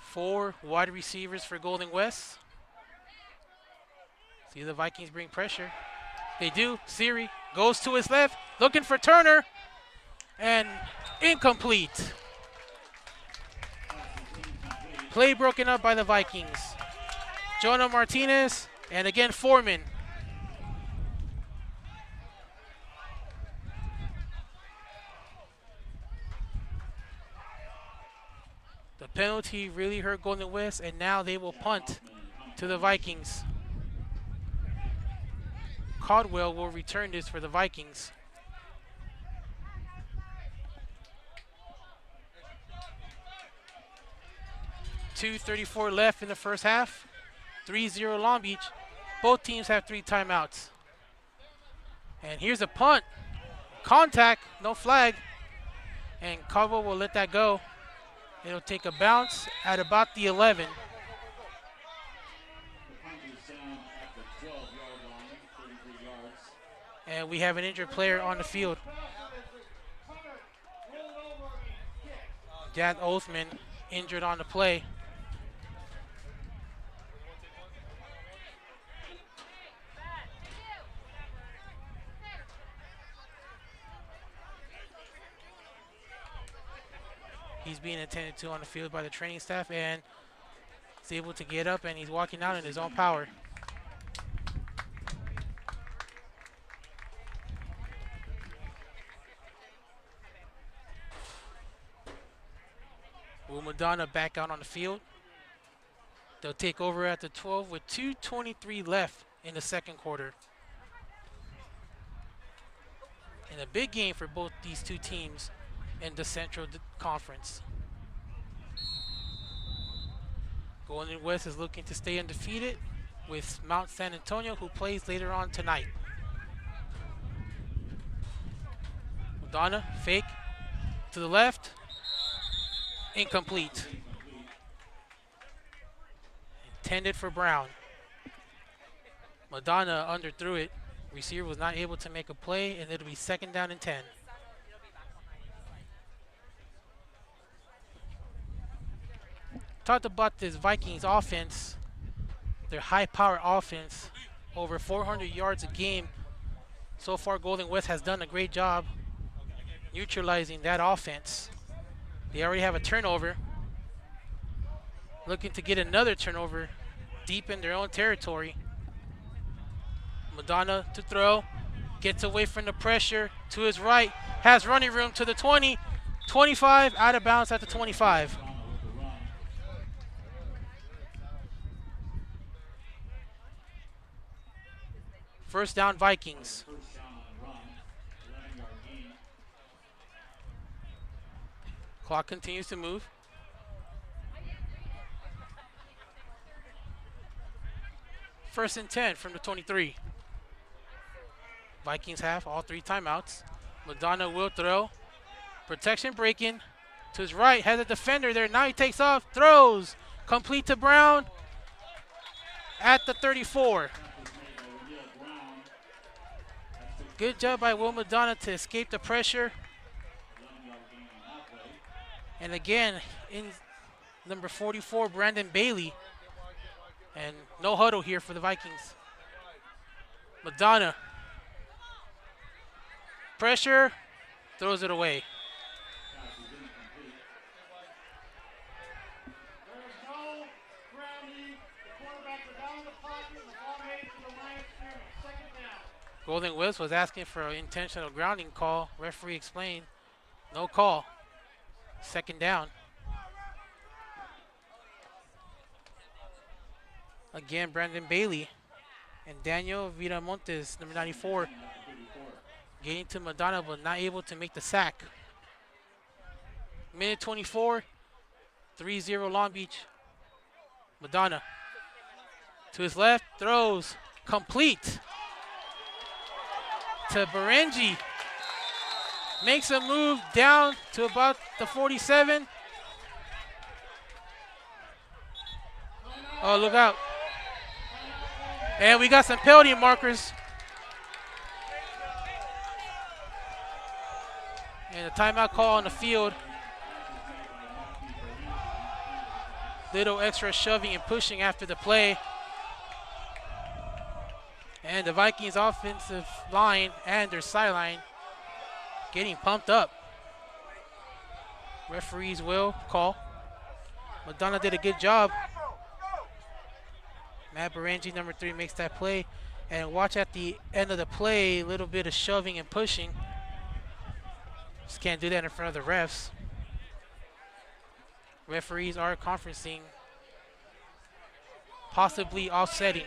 Four wide receivers for Golden West. See the Vikings bring pressure. They do. Siri goes to his left, looking for Turner. And incomplete. Play broken up by the Vikings. Jonah Martinez, and again Foreman. The penalty really hurt Golden West, and now they will punt to the Vikings. Caldwell will return this for the Vikings. .234 left in the first half. 3-0 Long Beach. Both teams have 3 timeouts. And here's a punt. Contact, no flag. And Caldwell will let that go. It'll take a bounce at about the 11. The punt is down at the 12-yard line, 33 yards. And we have an injured player on the field. Dan Oathman injured on the play. He's being attended to on the field by the training staff, and he's able to get up, and he's walking out in his own power. Will Madonna back out on the field. They'll take over at the 12 with 2:23 left in the second quarter. And a big game for both these two teams in the Central Conference. Golden West is looking to stay undefeated with Mount San Antonio, who plays later on tonight. Madonna, fake to the left, incomplete. Intended for Brown. Madonna underthrew it. Receiver was not able to make a play, and it'll be 2nd down and 10. Talked about this Vikings offense, their high-power offense, over 400 yards a game. So far, Golden West has done a great job neutralizing that offense. They already have a turnover. Looking to get another turnover deep in their own territory. Madonna to throw, gets away from the pressure to his right, has running room to the 20, 25, out of bounds at the 25. First down, Vikings. First down on run, 11-yard gain. Clock continues to move. First and 10 from the 23. Vikings have all 3 timeouts. Madonna will throw. Protection breaking. To his right, has a defender there. Now he takes off, throws. Complete to Brown at the 34. Good job by Will Madonna to escape the pressure. And again, in number 44, Brandon Bailey. And no huddle here for the Vikings. Madonna. Pressure, throws it away. Golden West was asking for an intentional grounding call. Referee explained, no call. 2nd down. Again, Brandon Bailey and Daniel Viramontes, number 94, getting to Madonna but not able to make the sack. Minute 24, 3-0 Long Beach. Madonna to his left, throws, complete to Berenji. Makes a move down to about the 47. Oh, look out. And we got some penalty markers. And a timeout call on the field. Little extra shoving and pushing after the play. And the Vikings offensive line and their sideline getting pumped up. Referees will call. Madonna did a good job. Matt Berenji, number 3, makes that play. And watch at the end of the play, a little bit of shoving and pushing. Just can't do that in front of the refs. Referees are conferencing, possibly offsetting.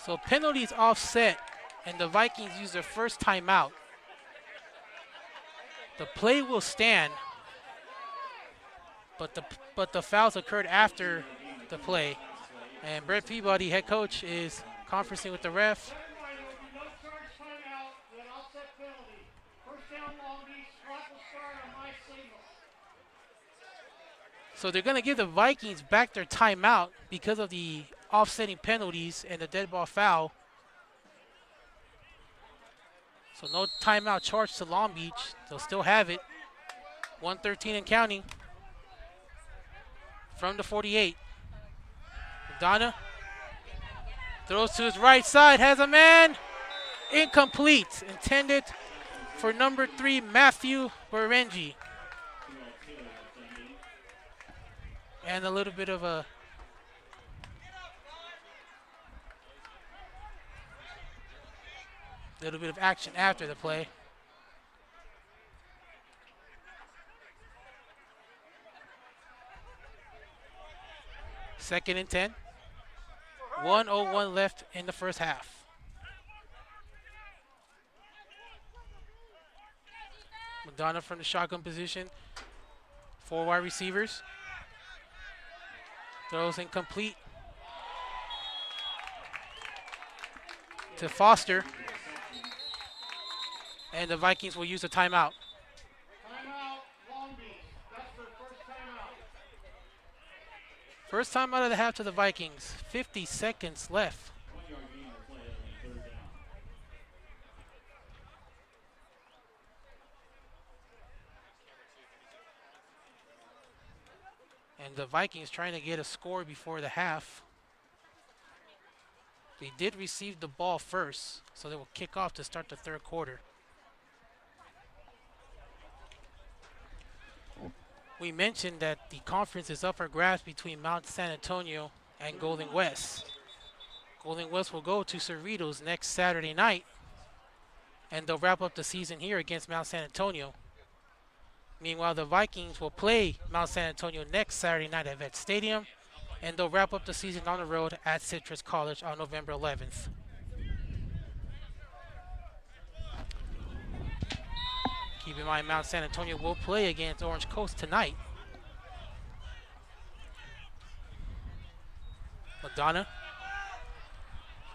So penalties offset, and the Vikings use their first timeout. The play will stand, but the fouls occurred after the play. And Brett Peabody, head coach, is conferencing with the ref. No charge timeout, then offset penalty. First down, Long Beach. Clock will start on my signal. So they're going to give the Vikings back their timeout because of the offsetting penalties and the dead ball foul. So no timeout charge to Long Beach. They'll still have it. 1:13 and counting from the 48. Madonna throws to his right side, has a man. Incomplete. Intended for number 3, Matthew Berengi. And a little bit of action after the play. Second and 10. 1:01 left in the first half. Madonna from the shotgun position. 4 wide receivers. Throws incomplete to Foster. And the Vikings will use a timeout. Timeout, Long Beach. That's their first timeout. First time out of the half to the Vikings. 50 seconds left. 1-yard gain or play on third down. And the Vikings trying to get a score before the half. They did receive the ball first, so they will kick off to start the third quarter. We mentioned that the conference is up for grabs between Mount San Antonio and Golden West. Golden West will go to Cerritos next Saturday night, and they'll wrap up the season here against Mount San Antonio. Meanwhile, the Vikings will play Mount San Antonio next Saturday night at Vet Stadium, and they'll wrap up the season on the road at Citrus College on November 11th. Keep in mind, Mount San Antonio will play against Orange Coast tonight. Madonna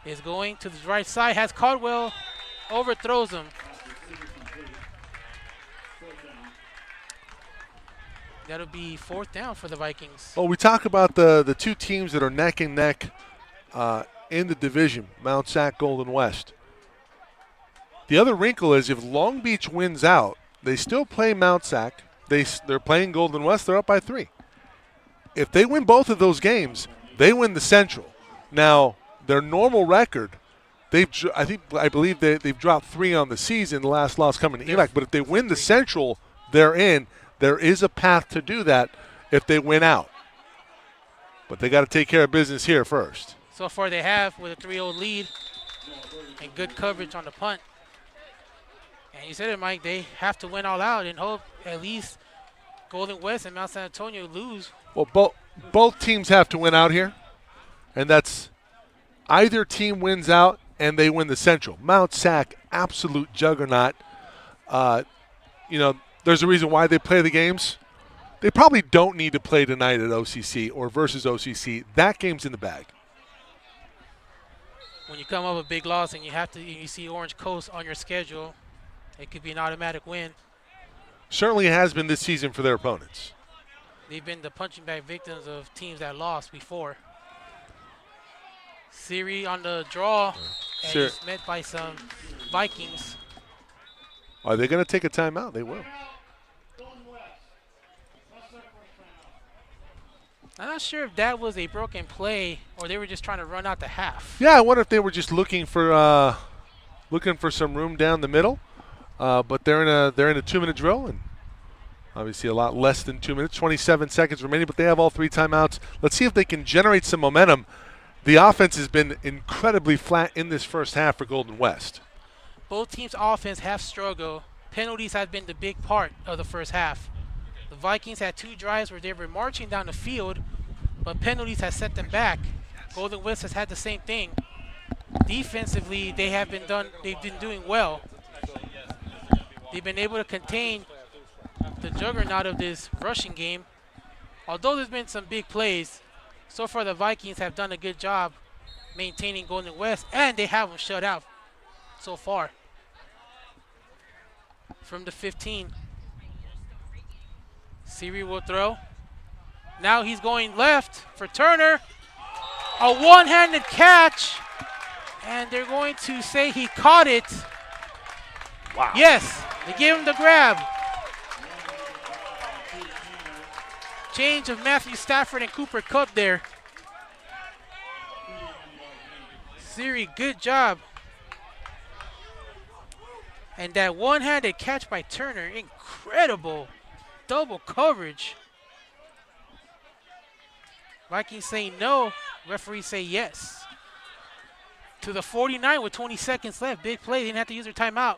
is going to the right side, has Caldwell, overthrows him. That'll be 4th down for the Vikings. Well, we talk about the two teams that are neck and neck in the division, Mount Sac, Golden West. The other wrinkle is if Long Beach wins out, they still play Mount Sac. They're playing Golden West. They're up by 3. If they win both of those games, they win the Central. Now, their normal record, I believe they've dropped 3 on the season. The last loss coming to ELAC. But if they win the Central, they're in. There is a path to do that if they win out. But they got to take care of business here first. So far they have with a 3-0 lead and good coverage on the punt. And you said it, Mike, they have to win all out and hope at least Golden West and Mount San Antonio lose. Well, both teams have to win out here. And that's either team wins out and they win the Central. Mount Sac, absolute juggernaut. There's a reason why they play the games. They probably don't need to play tonight at OCC or versus OCC. That game's in the bag. When you come up with a big loss and you see Orange Coast on your schedule, it could be an automatic win. Certainly has been this season for their opponents. They've been the punching bag victims of teams that lost before. Siri on the draw, and he's met by some Vikings. Are they going to take a timeout? They will. I'm not sure if that was a broken play or they were just trying to run out the half. Yeah, I wonder if they were just looking for some room down the middle. But they're in a 2-minute drill, and obviously a lot less than 2 minutes. 27 seconds remaining, but they have all 3 timeouts. Let's see if they can generate some momentum. The offense has been incredibly flat in this first half for Golden West. Both teams' offense have struggled. Penalties have been the big part of the first half. The Vikings had 2 drives where they were marching down the field, but penalties have set them back. Golden West has had the same thing. Defensively, they've been doing well. They've been able to contain the juggernaut of this rushing game. Although there's been some big plays, so far the Vikings have done a good job maintaining Golden West, and they have them shut out so far. From the 15. Siri will throw. Now he's going left for Turner. A one-handed catch, and they're going to say he caught it. Wow. Yes, they gave him the grab. Change of Matthew Stafford and Cooper Kupp there. Siri, good job. And that one-handed catch by Turner, incredible. Double coverage. Vikings say no, referees say yes. To the 49 with 20 seconds left. Big play, they didn't have to use their timeout.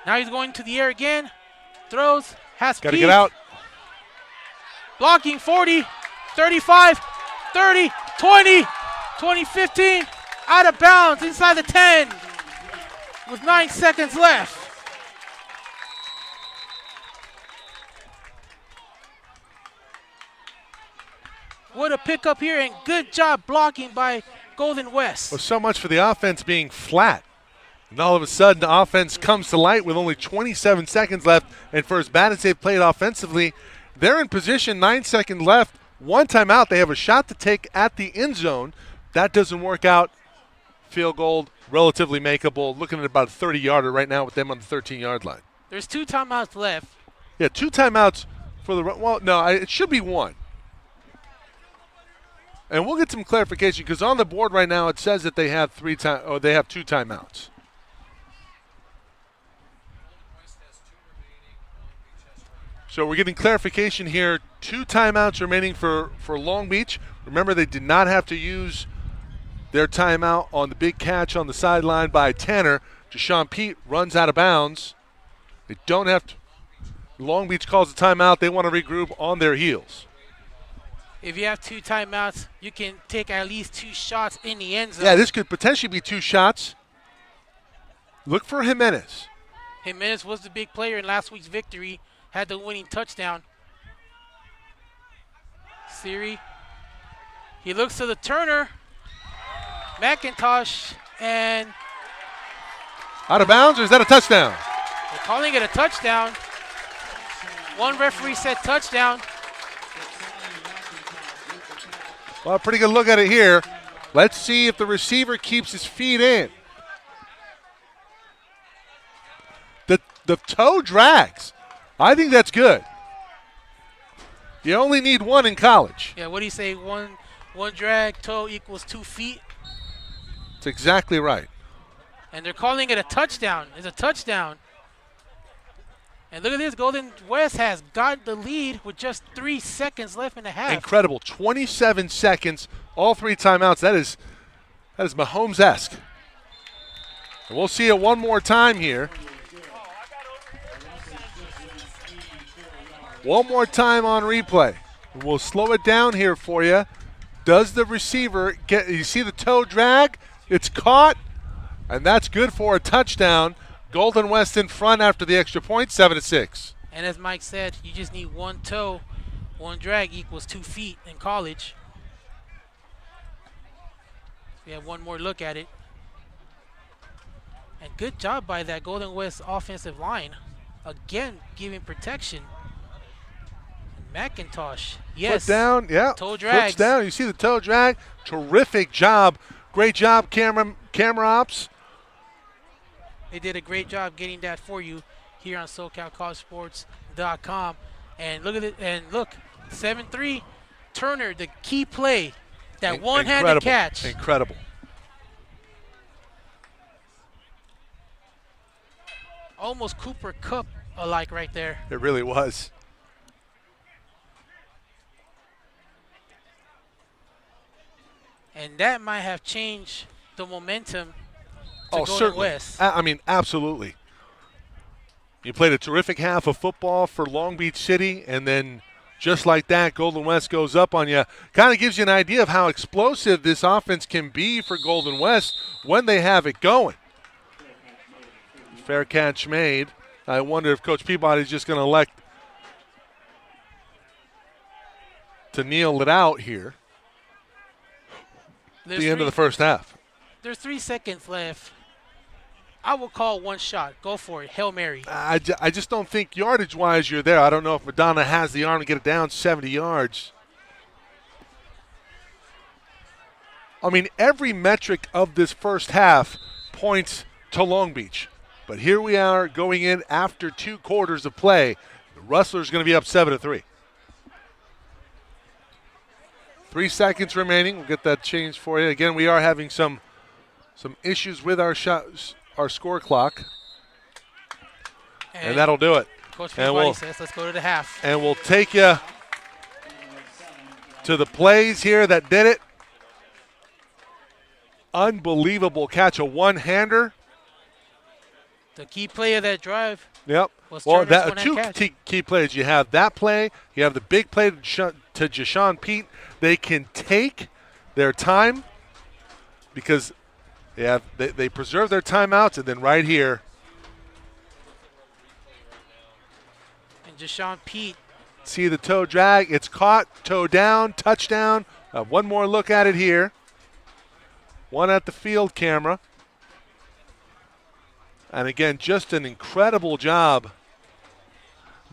Now he's going to the air again. Throws, has Got to Pete. get out. Blocking 40, 35, 30, 20, 20, 15. Out of bounds inside the 10 with 9 seconds left. What a pickup here, and good job blocking by Golden West. Well, so much for the offense being flat. And all of a sudden, the offense comes to light with only 27 seconds left. And for as bad as they've played offensively, they're in position, 9 seconds left. One timeout. They have a shot to take at the end zone. That doesn't work out. Field goal, relatively makeable. Looking at about a 30-yarder right now with them on the 13-yard line. There's 2 timeouts left. Yeah, 2 timeouts for the – well, no, it should be 1. And we'll get some clarification because on the board right now it says that they have 2 timeouts. So we're getting clarification here. 2 timeouts remaining for Long Beach. Remember, they did not have to use their timeout on the big catch on the sideline by Tanner. Deshaun Pete runs out of bounds. They don't have to. Long Beach calls a timeout. They want to regroup on their heels. If you have 2 timeouts, you can take at least 2 shots in the end zone. Yeah, this could potentially be 2 shots. Look for Jimenez. Jimenez was the big player in last week's victory, had the winning touchdown. Siri. He looks to the Turner. McIntosh, and Out of bounds, or is that a touchdown? they're calling it a touchdown. One referee said touchdown. Well, pretty good look at it here. Let's see if the receiver keeps his feet in. The toe drags. I think that's good. You only need 1 in college. Yeah, what do you say? One drag toe equals 2 feet. That's exactly right. And they're calling it a touchdown. It's a touchdown. And look at this. Golden West has got the lead with just 3 seconds left in the half. Incredible. 27 seconds, all 3 timeouts. That is Mahomes-esque. And we'll see it one more time here. One more time on replay. We'll slow it down here for you. Does the receiver get – you see the toe drag? It's caught, and that's good for a touchdown. Golden West in front after the extra point, 7-6. And as Mike said, you just need 1 toe. 1 drag equals 2 feet in college. We have one more look at it. And good job by that Golden West offensive line. Again, giving protection. McIntosh, yes. Foot down, yeah. Toe drags. Foot's down. You see the toe drag. Terrific job. Great job, camera ops. They did a great job getting that for you here on SoCalCollegeSports.com. And look at it. And look, 7-3. Turner, the key play. That one-handed catch. Incredible. Almost Cooper Kupp alike right there. It really was. And that might have changed the momentum to Golden Certainly. West. I mean, absolutely. You played a terrific half of football for Long Beach City, and then just like that, Golden West goes up on you. Kind of gives you an idea of how explosive this offense can be for Golden West when they have it going. Fair catch made. I wonder if Coach Peabody's just going to elect to kneel it out here at the end of the first half. There's 3 seconds left. I will call one shot. Go for it. Hail Mary. I just don't think yardage-wise you're there. I don't know if Madonna has the arm to get it down 70 yards. I mean, every metric of this first half points to Long Beach. But here we are going in after 2 quarters of play. The Rustlers going to be up 7-3. 3 seconds remaining. We'll get that changed for you. Again, we are having some issues with our score clock. And that'll do it. Coach Peabody says, let's go to the half. And we'll take you to the plays here that did it. Unbelievable catch, a one-hander. The key play of that drive. Yep. Well, two key plays. You have that play. You have the big play to Jashawn Pete. They can take their time because they preserve their timeouts, and then right here. And Jashawn Pete. See the toe drag. It's caught, toe down, touchdown. One more look at it here. One at the field camera. And again, just an incredible job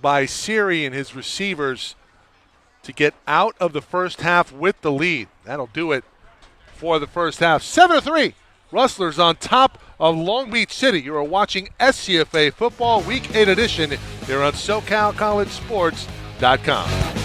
by Siri and his receivers to get out of the first half with the lead. That'll do it for the first half. 7-3. Rustlers on top of Long Beach City. You are watching SCFA Football Week 8 edition here on SoCalCollegeSports.com.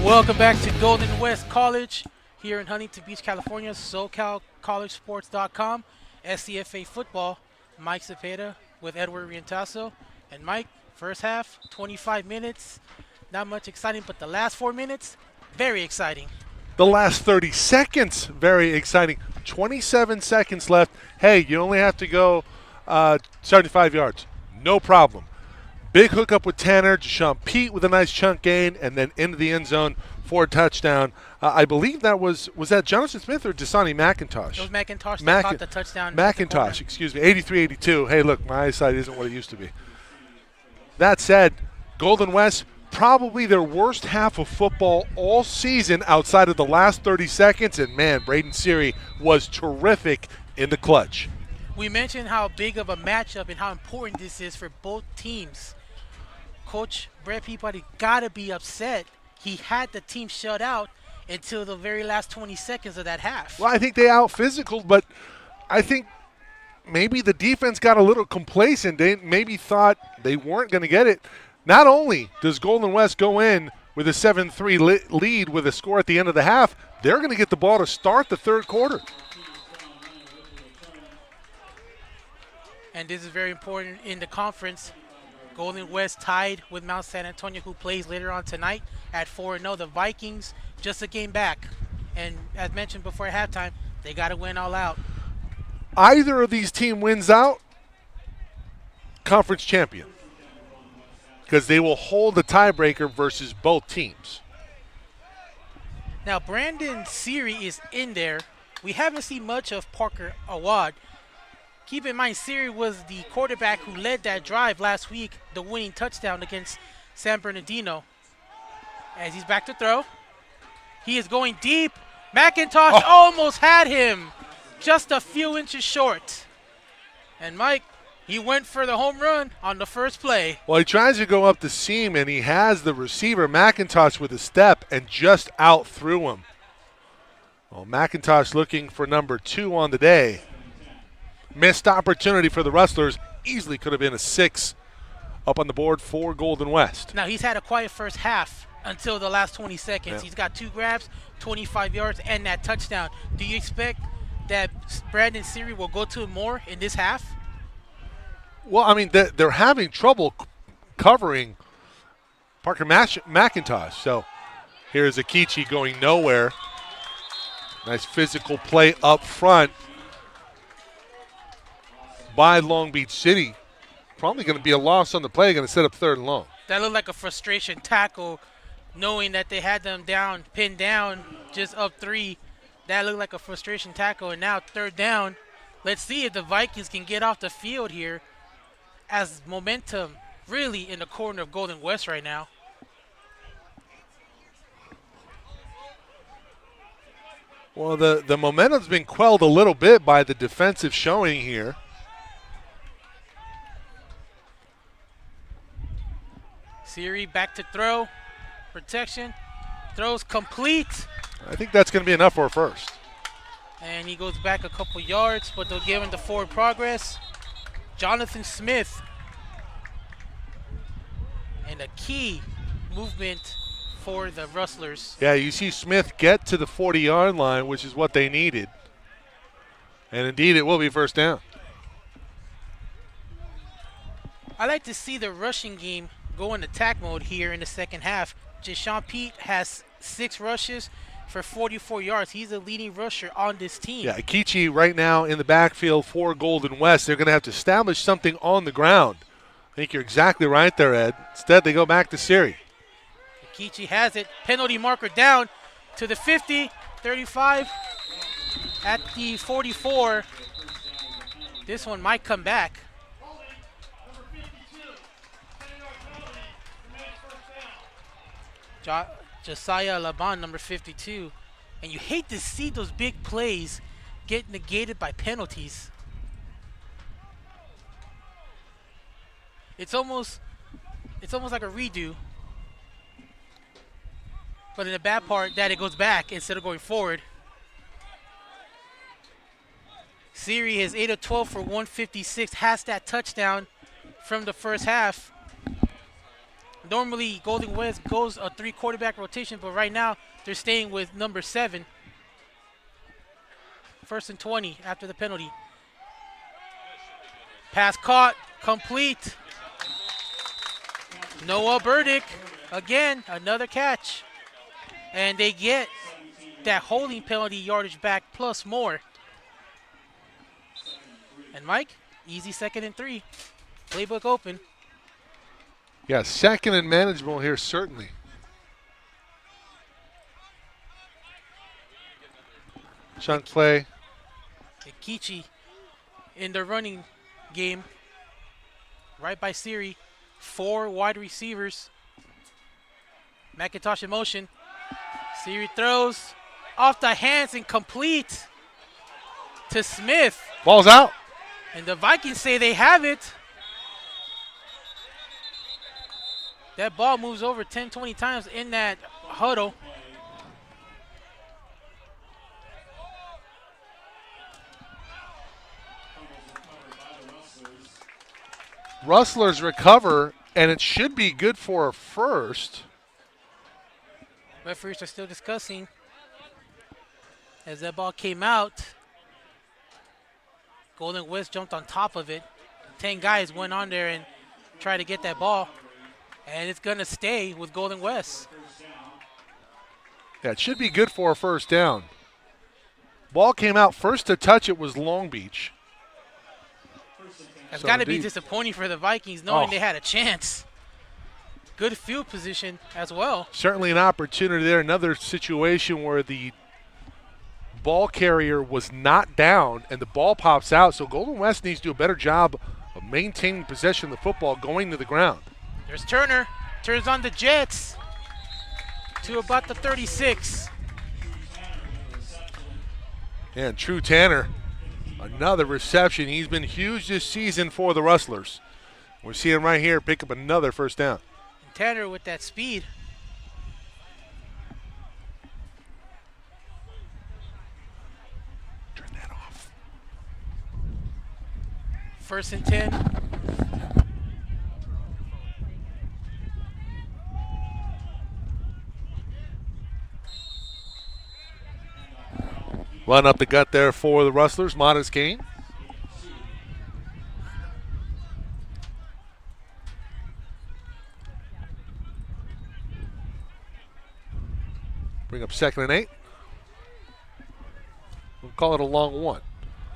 Welcome back to Golden West College here in Huntington Beach, California. SoCalCollegeSports.com. SCFA football. Mike Cepeda with Edward Rientasso. And Mike, first half, 25 minutes. Not much exciting, but the last 4 minutes, very exciting. The last 30 seconds, very exciting. 27 seconds left. Hey, you only have to go 75 yards. No problem. Big hookup with Tanner, Deshaun Pete with a nice chunk gain, and then into the end zone for a touchdown. I believe that was that Jonathan Smith or Dasani McIntosh? It was McIntosh that caught the touchdown. McIntosh, excuse me, 83-82. Hey, look, my eyesight isn't what it used to be. That said, Golden West, probably their worst half of football all season outside of the last 30 seconds, and man, Braden Seary was terrific in the clutch. We mentioned how big of a matchup and how important this is for both teams. Coach Brett Peabody got to be upset. He had the team shut out until the very last 20 seconds of that half. Well, I think they out-physicaled, but I think maybe the defense got a little complacent. They maybe thought they weren't going to get it. Not only does Golden West go in with a 7-3 lead with a score at the end of the half, they're going to get the ball to start the third quarter. And this is very important in the conference. Golden West tied with Mount San Antonio, who plays later on tonight at 4-0. The Vikings just a game back. And as mentioned before at halftime, they got to win all out. Either of these teams wins out, conference champion. Because they will hold the tiebreaker versus both teams. Now, Brandon Seary is in there. We haven't seen much of Parker Awad. Keep in mind, Seary was the quarterback who led that drive last week, the winning touchdown against San Bernardino. As he's back to throw. He is going deep. McIntosh almost had him. Just a few inches short. And Mike, he went for the home run on the first play. Well, he tries to go up the seam, and he has the receiver, McIntosh, with a step and just out through him. Well, McIntosh looking for number 2 on the day. Missed opportunity for the Rustlers. Easily could have been a 6 up on the board for Golden West. Now, he's had a quiet first half until the last 20 seconds. Yeah. He's got 2 grabs, 25 yards, and that touchdown. Do you expect that Brandon Seary will go to more in this half? Well, I mean, they're having trouble covering Parker McIntosh. So here's Akichi going nowhere. Nice physical play up front by Long Beach City. Probably going to be a loss on the play, going to set up 3rd and long. That looked like a frustration tackle, knowing that they had them down, pinned down, just up 3. That looked like a frustration tackle, and now 3rd down. Let's see if the Vikings can get off the field here, as momentum really in the corner of Golden West right now. Well, the momentum's been quelled a little bit by the defensive showing here. Seary back to throw. Protection. Throws complete. I think that's going to be enough for a first. And he goes back a couple yards, but they'll give him the forward progress. Jonathan Smith. And a key movement for the Rustlers. Yeah, you see Smith get to the 40-yard line, which is what they needed. And indeed, it will be first down. I like to see the rushing game go in attack mode here in the second half. Deshaun Pete has 6 rushes for 44 yards. He's the leading rusher on this team. Yeah, Akichi right now in the backfield for Golden West. They're going to have to establish something on the ground. I think you're exactly right there, Ed. Instead, they go back to Seary. Akichi has it. Penalty marker down to the 50, 35, at the 44. This one might come back. Josiah Laban, number 52. And you hate to see those big plays get negated by penalties. It's almost like a redo. But in the bad part, that it goes back instead of going forward. Seary is 8 of 12 for 156, has that touchdown from the first half. Normally, Golden West goes a 3 quarterback rotation, but right now they're staying with number 7. First and 20 after the penalty. Pass caught, complete. Noah Burdick, again, another catch. And they get that holding penalty yardage back plus more. And Mike, easy 2nd and 3. Playbook open. Yeah, 2nd and manageable here, certainly. Chunk play. Ikichi in the running game. Right by Siri. 4 wide receivers. McIntosh in motion. Siri throws off the hands and complete to Smith. Ball's out. And the Vikings say they have it. That ball moves over 10, 20 times in that huddle. Rustlers recover, and it should be good for a first. Referees are still discussing as that ball came out. Golden West jumped on top of it. 10 guys went on there and tried to get that ball. And it's going to stay with Golden West. Yeah, it should be good for a first down. Ball came out. First to touch it was Long Beach. That's So got to be indeed. disappointing for the Vikings knowing Oh. they had a chance. Good field position as well. Certainly an opportunity there. Another situation where the ball carrier was not down and the ball pops out. So Golden West needs to do a better job of maintaining possession of the football going to the ground. There's Turner. Turns on the Jets to about the 36. And True Tanner, another reception. He's been huge this season for the Rustlers. We're seeing him right here pick up another first down. And Tanner with that speed. Turn that off. 1st and 10. Run up the gut there for the Rustlers. Modest gain. Bring up 2nd and 8. We'll call it a long one.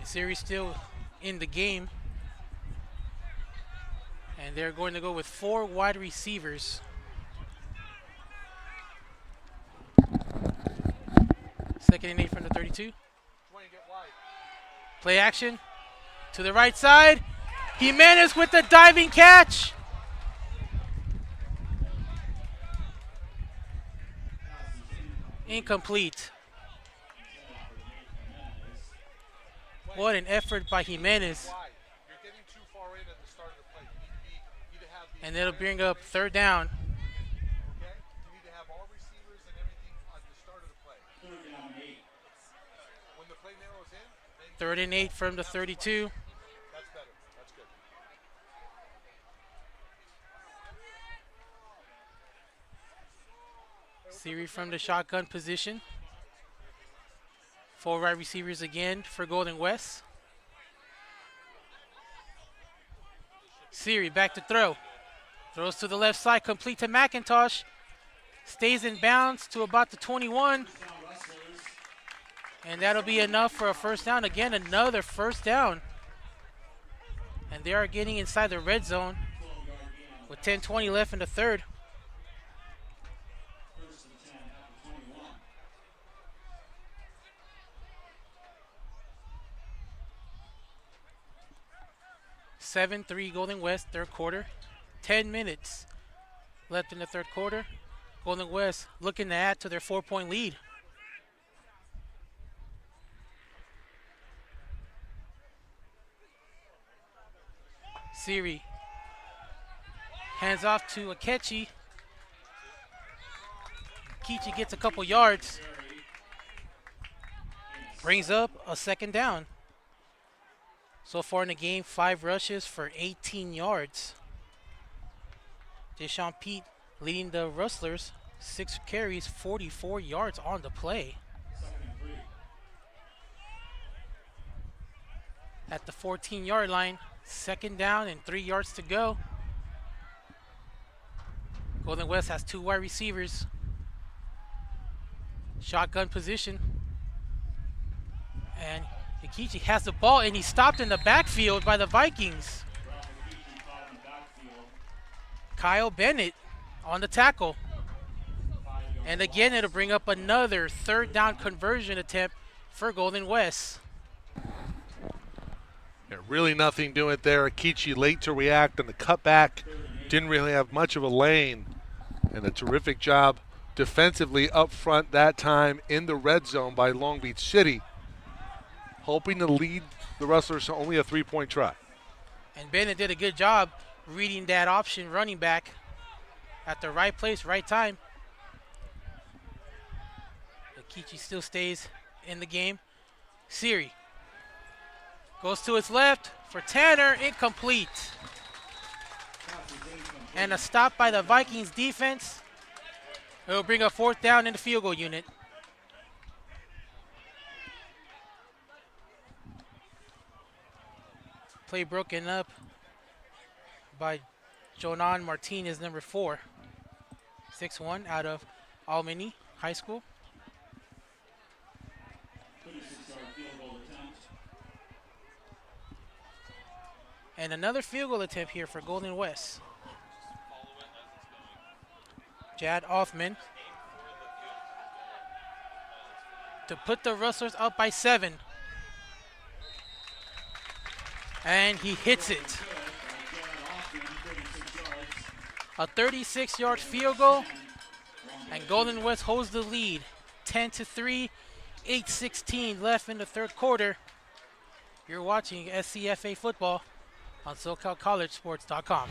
The series still in the game. And they're going to go with 4 wide receivers. Second and 8 from the 32. Play action to the right side. Jimenez with the diving catch. Incomplete. What an effort by Jimenez. And it'll bring up 3rd down. Third and 8 from the 32. That's better. That's good. Siri from the shotgun position. 4 wide receivers again for Golden West. Siri back to throw. Throws to the left side, complete to McIntosh. Stays in bounds to about the 21. And that'll be enough for a first down. Again, another first down. And they are getting inside the red zone with 10:20 left in the 3rd. (7-3) Golden West, 3rd quarter. 10 minutes left in the 3rd quarter. Golden West looking to add to their 4-point lead. Siri hands off to Akechi. Akechi gets a couple yards. Brings up a 2nd down. So far in the game, 5 rushes for 18 yards. Deshaun Pete leading the Rustlers 6 carries, 44 yards on the play. At the 14-yard line, 2nd down and 3 yards to go. Golden West has 2 wide receivers. Shotgun position. And Ikichi has the ball, and he's stopped in the backfield by the Vikings. Kyle Bennett on the tackle. And again, it'll bring up another 3rd down conversion attempt for Golden West. Yeah, really nothing doing it there. Akichi late to react on the cutback. Didn't really have much of a lane. And a terrific job defensively up front that time in the red zone by Long Beach City. Hoping to lead the Rustlers to only a 3-point try. And Bennett did a good job reading that option running back at the right place, right time. Akichi still stays in the game. Siri goes to his left for Tanner, incomplete. And a stop by the Vikings defense. It will bring a 4th down in the field goal unit. Play broken up by Jonan Martinez, number 4. 6'1", out of Albany High School. And another field goal attempt here for Golden West. Jad Othman to put the Rustlers up by 7. And he hits it. A 36-yard field goal, and Golden West holds the lead, 10-3, 8:16 left in the 3rd quarter. You're watching SCFA football on SoCalCollegeSports.com.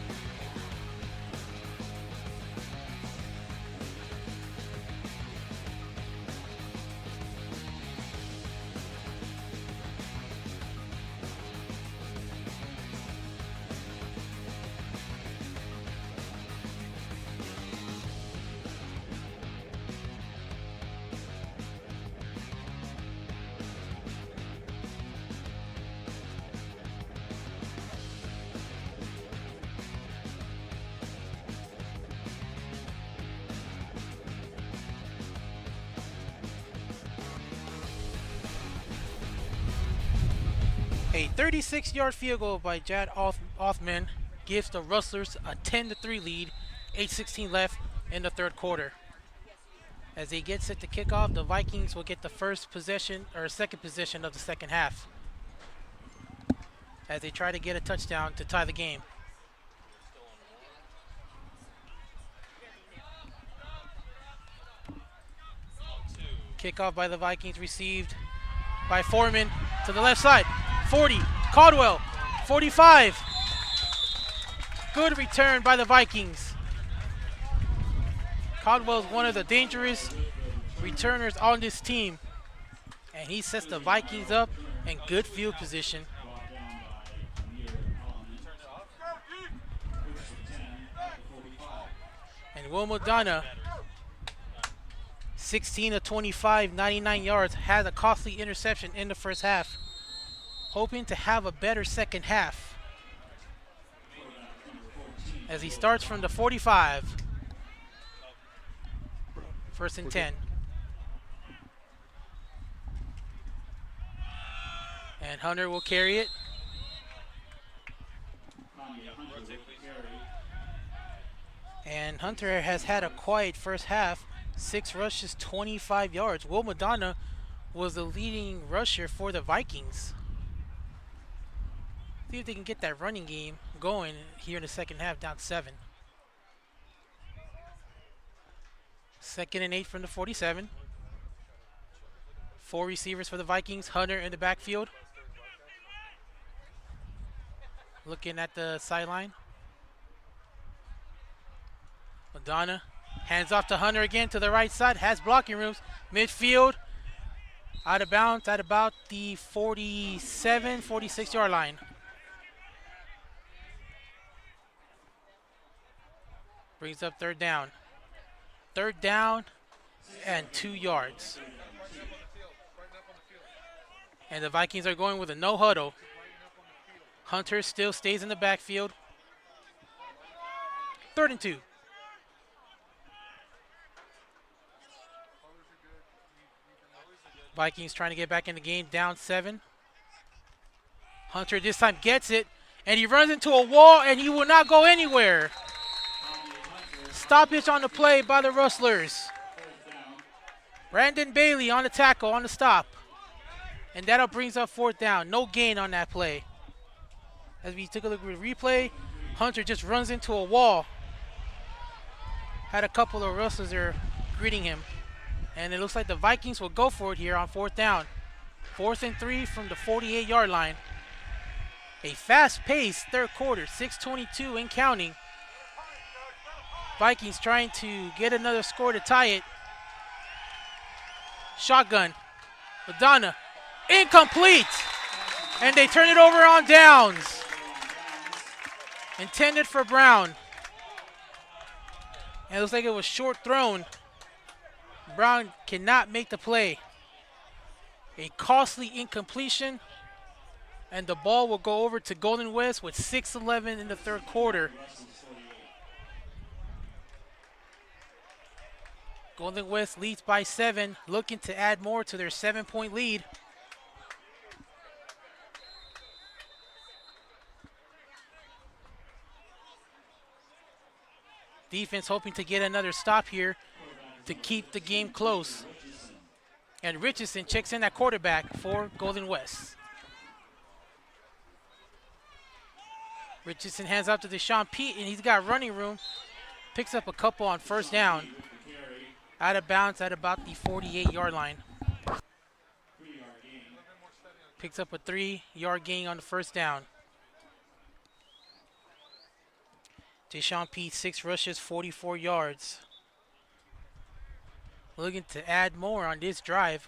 A 36-yard field goal by Jad Othman gives the Rustlers a 10-3 lead, 8:16 left in the 3rd quarter. As they get set to kick off, the Vikings will get the 2nd possession of the 2nd half as they try to get a touchdown to tie the game. Kickoff by the Vikings received by Foreman to the left side. 40, Caldwell, 45. Good return by the Vikings. Caldwell is one of the dangerous returners on this team, and he sets the Vikings up in good field position. And Will Madonna, 16 of 25, 99 yards, had a costly interception in the 1st half. Hoping to have a better 2nd half as he starts from the 45. 1st and 10. And Hunter will carry it. And Hunter has had a quiet 1st half. 6 rushes, 25 yards. Will Madonna was the leading rusher for the Vikings. See if they can get that running game going here in the 2nd half, down 7. 2nd and 8 from the 47. 4 receivers for the Vikings. Hunter in the backfield. Looking at the sideline. Madonna hands off to Hunter again to the right side. Has blocking rooms. Midfield. Out of bounds at about the 47, 46-yard line. Brings up 3rd down. Third down and 2 yards. And the Vikings are going with a no huddle. Hunter still stays in the backfield. 3rd and 2. Vikings trying to get back in the game, down 7. Hunter this time gets it, and he runs into a wall, and he will not go anywhere. Stoppage on the play by the Rustlers. Brandon Bailey on the tackle, on the stop. And that'll brings up 4th down. No gain on that play. As we took a look at the replay, Hunter just runs into a wall. Had a couple of Rustlers there greeting him. And it looks like the Vikings will go for it here on 4th down. 4th and 3 from the 48-yard line. A fast-paced 3rd quarter, 6:22 and counting. Vikings trying to get another score to tie it. Shotgun. Madonna. Incomplete. And they turn it over on downs. Intended for Brown. And it looks like it was short thrown. Brown cannot make the play. A costly incompletion. And the ball will go over to Golden West with 6:11 in the 3rd quarter. Golden West leads by 7, looking to add more to their 7-point lead. Defense hoping to get another stop here to keep the game close. And Richardson checks in at quarterback for Golden West. Richardson hands out to Deshaun Pete, and he's got running room. Picks up a couple on 1st down. Out of bounds at about the 48-yard line. Picks up a 3-yard gain on the 1st down. Deshaun Pete, 6 rushes, 44 yards. Looking to add more on this drive.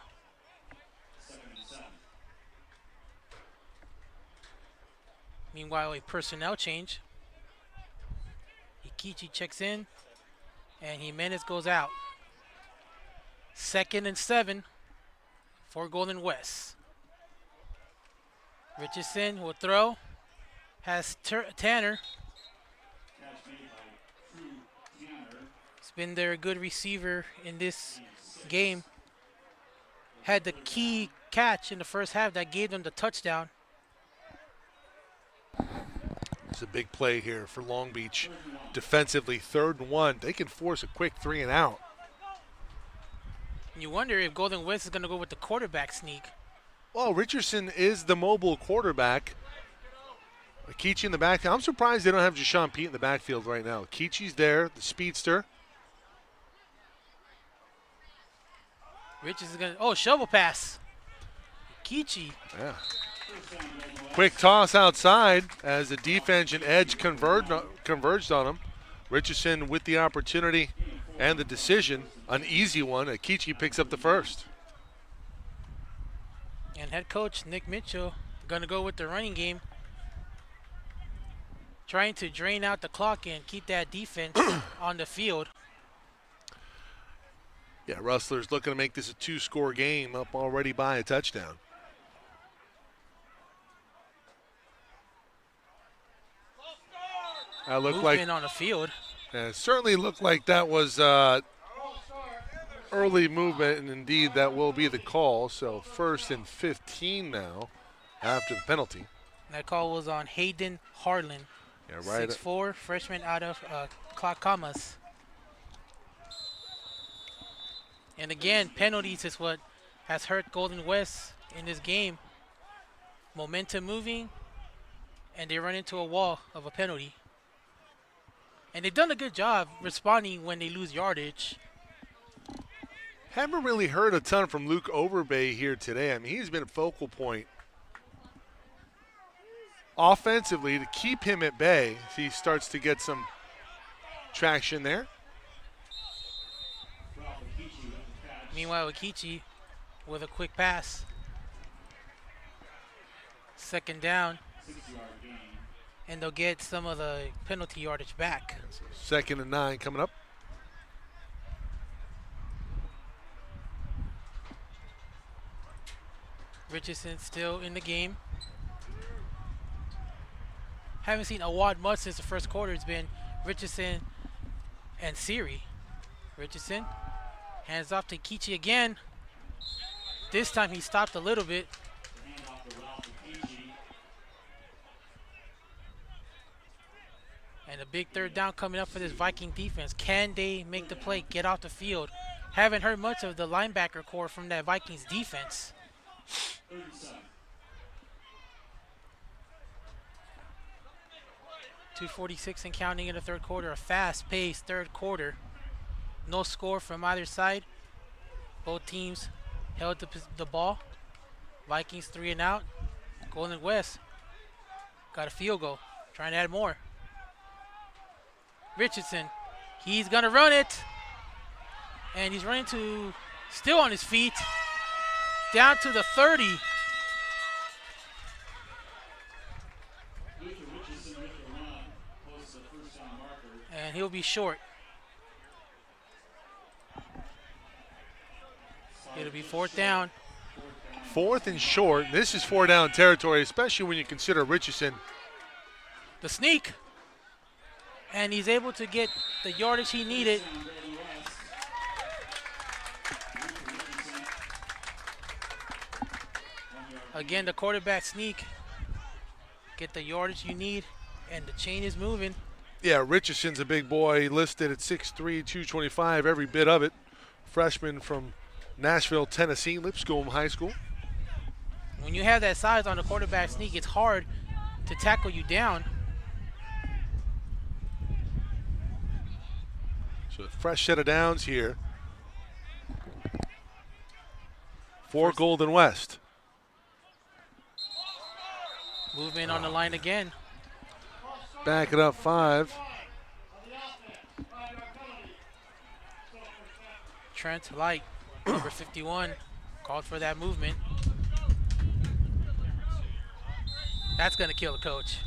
Meanwhile, a personnel change. Ikichi checks in, and Jimenez goes out. 2nd and 7 for Golden West. Richardson will throw. Has Tanner. He's been their good receiver in this game. Had the key catch in the first half that gave them the touchdown. It's a big play here for Long Beach. Defensively, 3rd and 1. They can force a quick 3 and out. You wonder if Golden West is going to go with the quarterback sneak. Well, Richardson is the mobile quarterback. Akichi in the backfield. I'm surprised they don't have Deshaun Pete in the backfield right now. Akichi's there, the speedster. Richards is going to, oh, shovel pass. Akichi. Yeah. Quick toss outside as the defense and edge converged on him. Richardson with the opportunity and the decision, an easy one. Akichi picks up the 1st. And head coach Nick Mitchell going to go with the running game. Trying to drain out the clock and keep that defense on the field. Yeah, Rustlers looking to make this a 2-score game, up already by a touchdown. That looked Movement like on the field. Yeah, it certainly looked like that was early movement, and indeed that will be the call. So 1st and 15 now after the penalty. That call was on Hayden Harlan. Yeah, right. 6'4", freshman out of Clackamas. And again, penalties is what has hurt Golden West in this game. Momentum moving, and they run into a wall of a penalty. And they've done a good job responding when they lose yardage. Haven't really heard a ton from Luke Overbay here today. I mean, he's been a focal point offensively to keep him at bay if he starts to get some traction there. Meanwhile, Akichi with a quick pass. 2nd down. And they'll get some of the penalty yardage back. 2nd and 9 coming up. Richardson still in the game. Haven't seen Awad much since the first quarter. It's been Richardson and Siri. Richardson hands off to Kichi again. This time he stopped a little bit. And a big third down coming up for this Viking defense. Can they make the play, get off the field? Haven't heard much of the linebacker core from that Vikings defense. 2:46 and counting in the third quarter. A fast-paced third quarter. No score from either side. Both teams held the ball. Vikings 3 and out. Golden West got a field goal. Trying to add more. Richardson, he's gonna run it. And he's running to, still on his feet. Down to the 30. And he'll be short. It'll be fourth down. Fourth and short. This is 4 down territory, especially when you consider Richardson. The sneak. And he's able to get the yardage he needed. Again, the quarterback sneak. Get the yardage you need, and the chain is moving. Yeah, Richardson's a big boy, listed at 6'3", 225, every bit of it. Freshman from Nashville, Tennessee, Lipscomb High School. When you have that size on the quarterback sneak, it's hard to tackle you down. So a fresh set of downs here for Golden West. Movement on the line again. Back it up 5. Trent Light, number 51, called for that movement. That's going to kill the coach.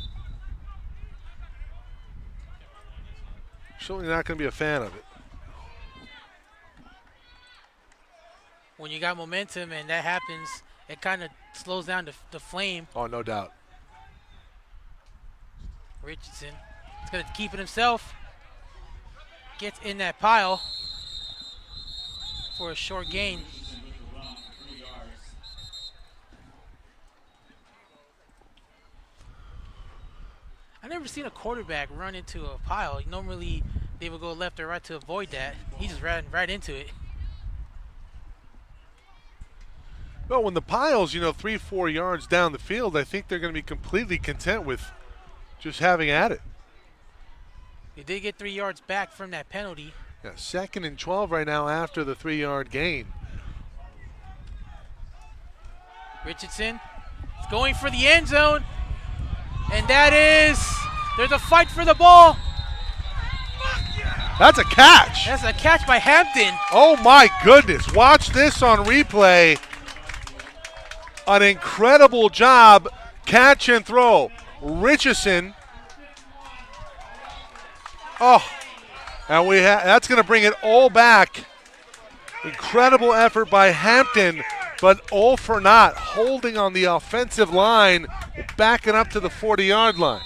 Certainly not going to be a fan of it. When you got momentum and that happens, it kind of slows down the flame. Oh, no doubt. Richardson is going to keep it himself. Gets in that pile for a short gain. I've never seen a quarterback run into a pile. Normally, they would go left or right to avoid that. He just ran right into it. Well, when the pile's, 3-4 yards down the field, I think they're going to be completely content with just having at it. They did get 3 yards back from that penalty. Yeah, 2nd and 12 right now after the 3-yard gain. Richardson is going for the end zone. And there's a fight for the ball. That's a catch. That's a catch by Hampton. Oh my goodness, watch this on replay. An incredible job, catch and throw. Richardson. Oh, and that's going to bring it all back. Incredible effort by Hampton, but all for naught, holding on the offensive line, backing up to the 40-yard line.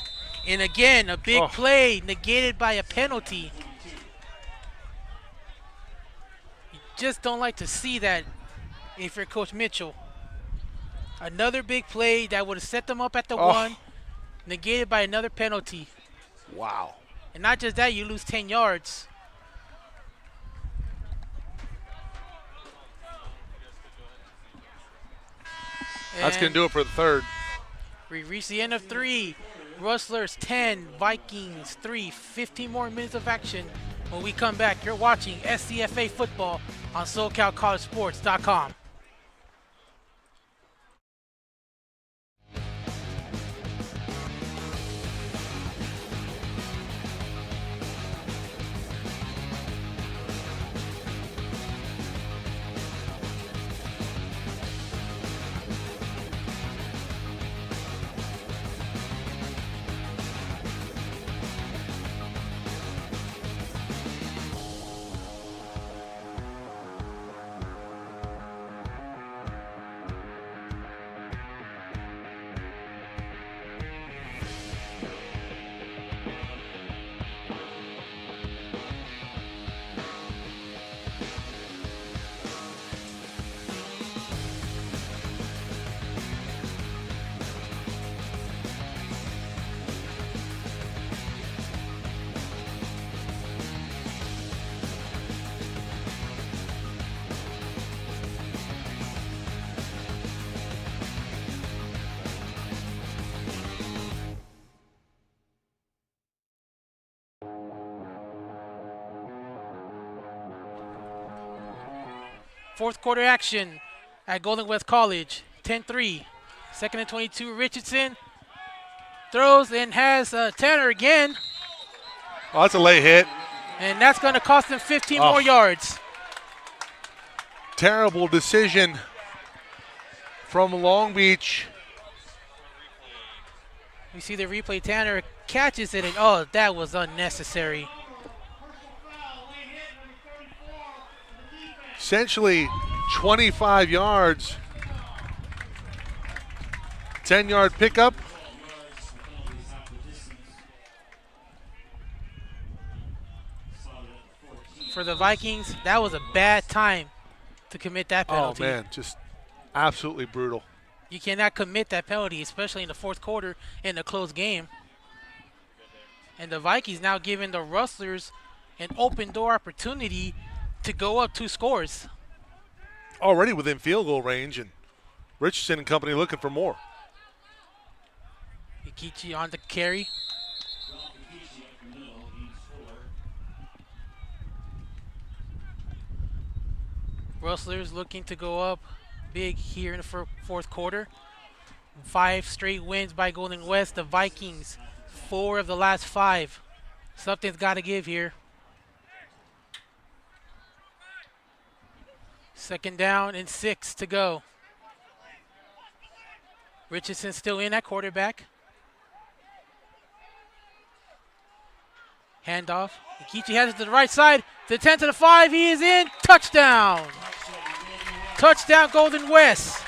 And again, a big play negated by a penalty. You just don't like to see that if you're Coach Mitchell. Another big play that would have set them up at the 1, negated by another penalty. Wow. And not just that, you lose 10 yards. That's going to do it for the third. We reach the end of 3. Rustlers 10, Vikings 3. 15 more minutes of action. When we come back, you're watching SCFA football on SoCalCollegeSports.com. Fourth quarter action at Golden West College. 10-3. Second and 22. Richardson throws and has Tanner again. Oh, that's a late hit. And that's going to cost him 15 more yards. Terrible decision from Long Beach. We see the replay. Tanner catches it, and oh, that was unnecessary. Essentially 25 yards. 10-yard pickup. For the Vikings, that was a bad time to commit that penalty. Oh, man, just absolutely brutal. You cannot commit that penalty, especially in the fourth quarter in a close game. And the Vikings now giving the Rustlers an open door opportunity to go up 2 scores. Already within field goal range, and Richardson and company looking for more. Ikichi on the carry. Rustlers looking to go up big here in the fourth quarter. 5 straight wins by Golden West. The Vikings, 4 of the last 5. Something's got to give here. Second down and 6 to go. Richardson still in at quarterback. Handoff. Ikichi has it to the right side. To the 10 to the 5. He is in. Touchdown. Touchdown, Golden West.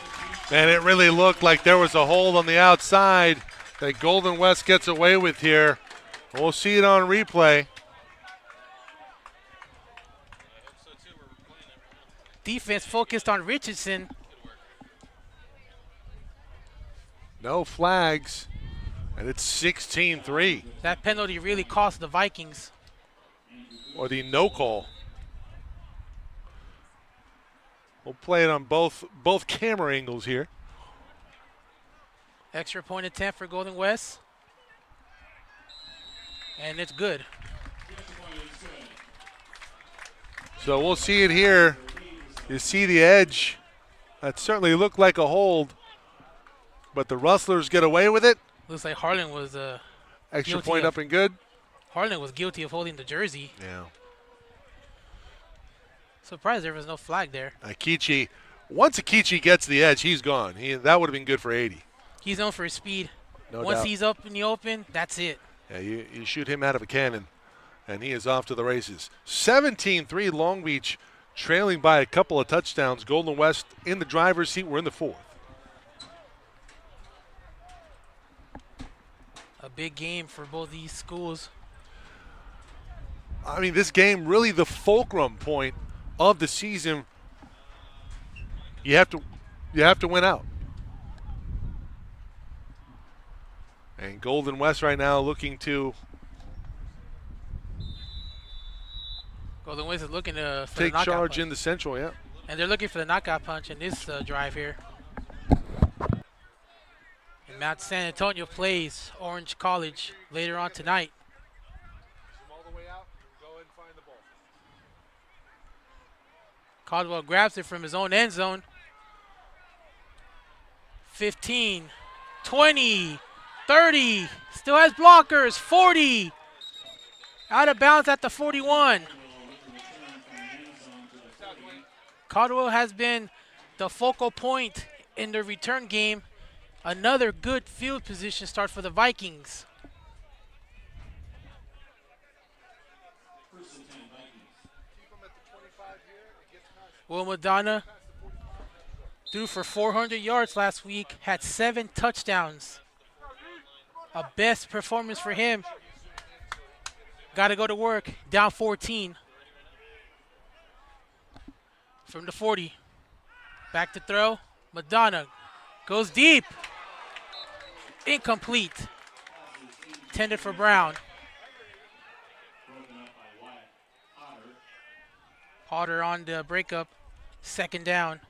Man, it really looked like there was a hold on the outside that Golden West gets away with here. We'll see it on replay. Defense focused on Richardson. No flags, and it's 16-3. That penalty really cost the Vikings. Or the no call. We'll play it on both camera angles here. Extra point attempt for Golden West. And it's good. So we'll see it here. You see the edge. That certainly looked like a hold. But the Rustlers get away with it. Looks like Harlan was Extra point up and good. Harlan was guilty of holding the jersey. Yeah. Surprised there was no flag there. Ikichi, once Ikichi gets the edge, he's gone. That would have been good for 80. He's known for his speed. No Once doubt. he's up in the open, that's it. Yeah, you shoot him out of a cannon, and he is off to the races. 17-3 Long Beach, trailing by a couple of touchdowns. Golden West in the driver's seat. We're in the 4th. A big game for both these schools. I mean, this game really the fulcrum point of the season. You have to win out. And Golden West right now looking to Golden West is looking to for take the knockout charge punch. in the Central, yeah. And they're looking for the knockout punch in this drive here. And Mount San Antonio plays Orange College later on tonight. Caldwell grabs it from his own end zone. 15, 20, 30, still has blockers, 40. Out of bounds at the 41. Caldwell has been the focal point in the return game. Another good field position start for the Vikings. Will Madonna threw for 400 yards last week, had 7 touchdowns. A best performance for him. Got to go to work, down 14. From the 40, back to throw. Madonna goes deep. Incomplete. Intended for Brown. Potter on the breakup. Second down.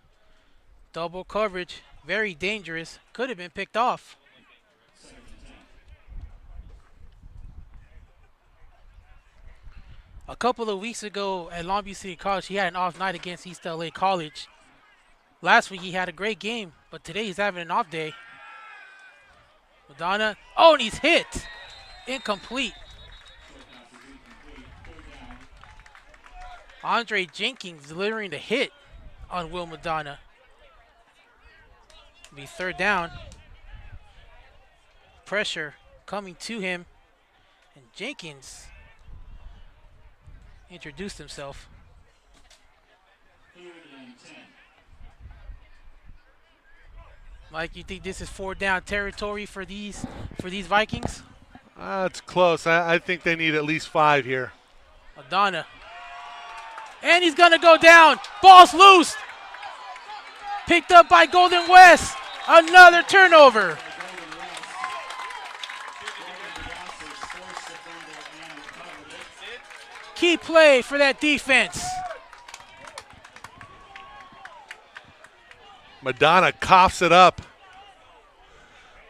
Double coverage. Very dangerous. Could have been picked off. A couple of weeks ago at Long Beach City College, he had an off night against East LA College. Last week he had a great game, but today he's having an off day. Madonna. Oh, and he's hit. Incomplete. Andre Jenkins delivering the hit on Will Madonna. Be third down. Pressure coming to him. And Jenkins introduced himself. Mike, you think this is 4th down territory for these Vikings? It's close. I think they need at least 5 here. Madonna. And he's going to go down. Ball's loose. Picked up by Golden West. Another turnover. Key play for that defense. Madonna coughs it up.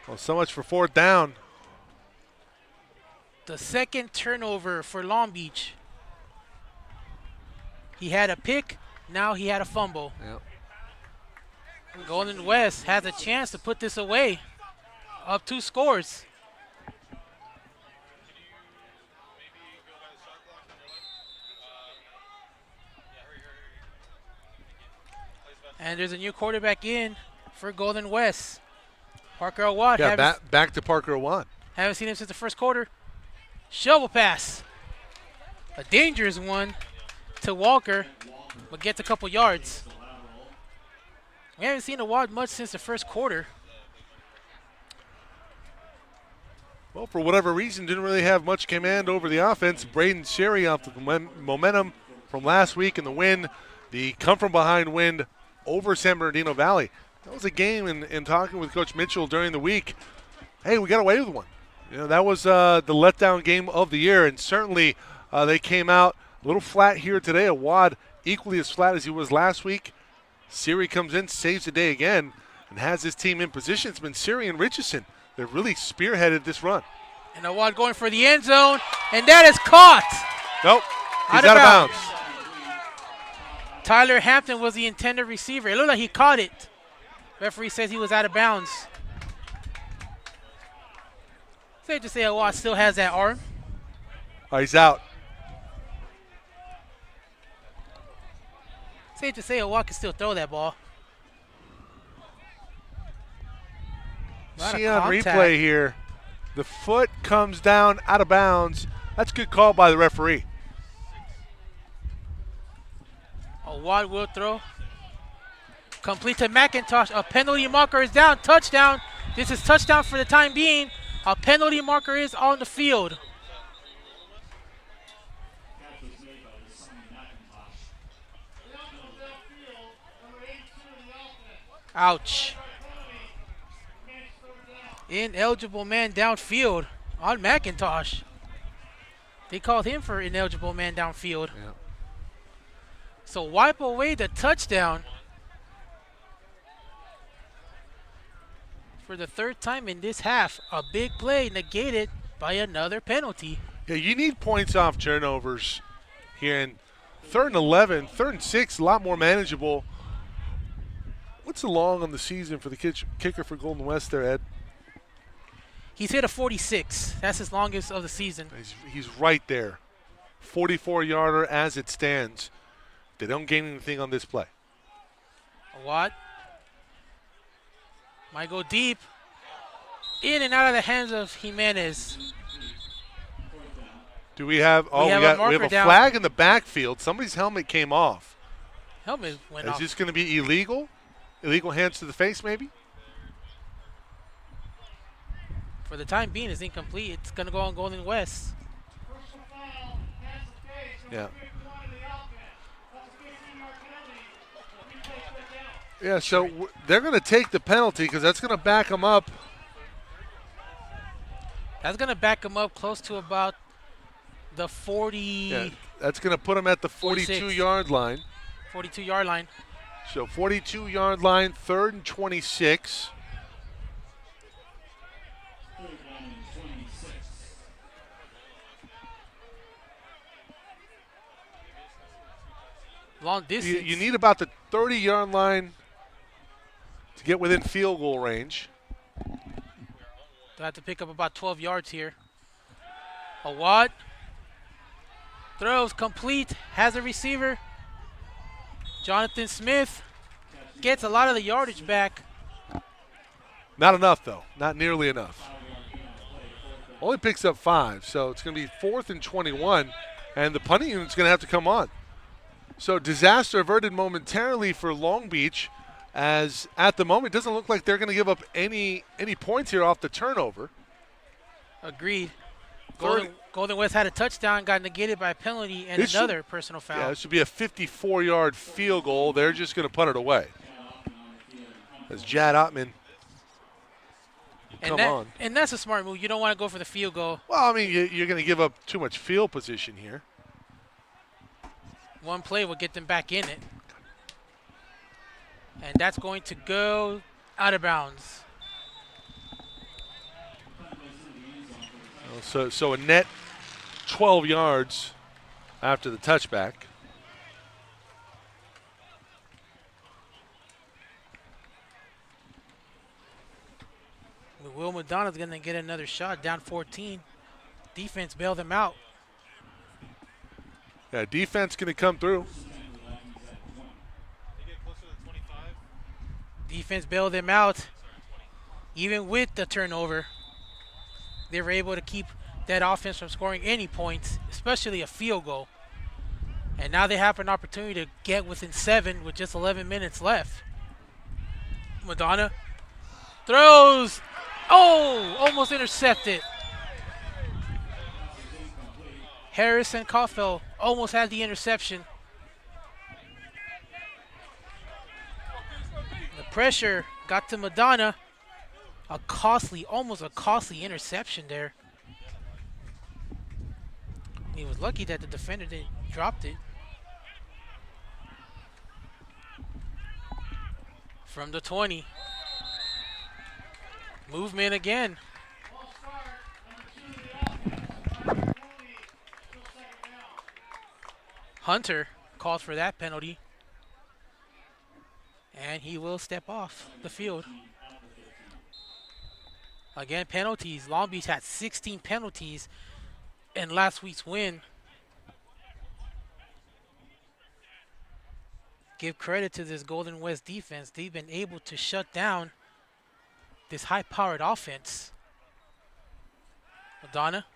Well, so much for 4th down. The second turnover for Long Beach. He had a pick, now he had a fumble. Yep. Golden West has a chance to put this away. Up 2 scores. And there's a new quarterback in for Golden West. Parker Awad. Yeah, back to Parker Awad. Haven't seen him since the first quarter. Shovel pass. A dangerous one to Walker, but gets a couple yards. We haven't seen Awad much since the first quarter. Well, for whatever reason, didn't really have much command over the offense. Braden Sherry off the momentum from last week in the win, the come-from-behind win over San Bernardino Valley. That was a game in talking with Coach Mitchell during the week. Hey, we got away with one. You know, that was the letdown game of the year, and certainly they came out a little flat here today. Awad equally as flat as he was last week. Siri comes in, saves the day again, and has his team in position. It's been Siri and Richardson that really spearheaded this run. And Awad going for the end zone, and that is caught. Nope, he's out of bounds. Tyler Hampton was the intended receiver. It looked like he caught it. Referee says he was out of bounds. Safe to say Awad still has that arm. Oh, he's out. Safe to say Awad can still throw that ball. See on replay here, the foot comes down out of bounds. That's a good call by the referee. Awad will throw. Complete to McIntosh. A penalty marker is down. Touchdown. This is touchdown for the time being. A penalty marker is on the field. Ouch. Ineligible man downfield on McIntosh. They called him for ineligible man downfield. Yeah. So wipe away the touchdown for the 3rd time in this half. A big play negated by another penalty. Yeah, you need points off turnovers here. In 3rd and 11, 3rd and 6, a lot more manageable. What's the long on the season for the kicker for Golden West there, Ed? He's hit a 46. That's his longest of the season. He's right there. 44-yarder as it stands. They don't gain anything on this play. Awad might go deep. In and out of the hands of Jimenez. Do we have? Oh, we have a flag in the backfield. Somebody's helmet came off. Helmet went off. Is this going to be illegal? Illegal hands to the face, maybe? For the time being, it's incomplete. It's going to go on Golden West. Yeah. Yeah, so they're going to take the penalty because that's going to back them up. That's going to back them up close to about the 40. Yeah, that's going to put them at the 42-yard line. 42-yard line. So 42-yard line, 3rd and 26. Long distance. You need about the 30-yard line to get within field goal range. They'll have to pick up about 12 yards here. Awad throws complete, has a receiver. Jonathan Smith gets a lot of the yardage back. Not enough, though. Not nearly enough. Only picks up 5, so it's going to be 4th and 21, and the punting unit's going to have to come on. So disaster averted momentarily for Long Beach, as at the moment it doesn't look like they're going to give up any points here off the turnover. Agreed. Golden West had a touchdown, got negated by a penalty and another personal foul. Yeah, this should be a 54-yard field goal. They're just going to punt it away. As Jad Ottman come on. And that's a smart move. You don't want to go for the field goal. Well, I mean, you're going to give up too much field position here. One play will get them back in it. And that's going to go out of bounds. So a net 12 yards after the touchback. Will McDonald's going to get another shot, down 14. Defense bailed them out. Yeah, defense going to come through. Defense bailed them out. Even with the turnover, they were able to keep that offense from scoring any points, especially a field goal. And now they have an opportunity to get within 7 with just 11 minutes left. Madonna throws. Oh, almost intercepted. Harrison Caulfield almost had the interception. The pressure got to Madonna. Almost a costly interception there. He was lucky that the defender didn't drop it. From the 20. Movement again. Hunter calls for that penalty. And he will step off the field. Again, penalties. Long Beach had 16 penalties in last week's win. Give credit to this Golden West defense. They've been able to shut down this high-powered offense. Madonna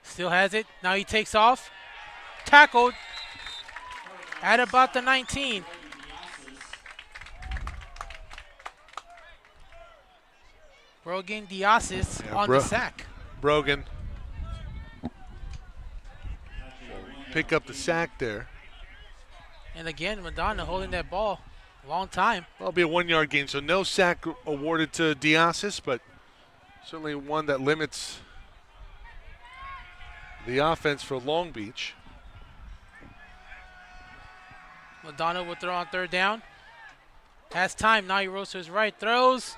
still has it. Now he takes off. Tackled at about the 19. Brogan Diasis on the sack. Brogan pick up the sack there. And again, Madonna holding that ball a long time. Well, it'll be a 1-yard gain, so no sack awarded to Diasis, but certainly one that limits the offense for Long Beach. Madonna will throw on 3rd down. Has time. Now he rolls to his right. Throws.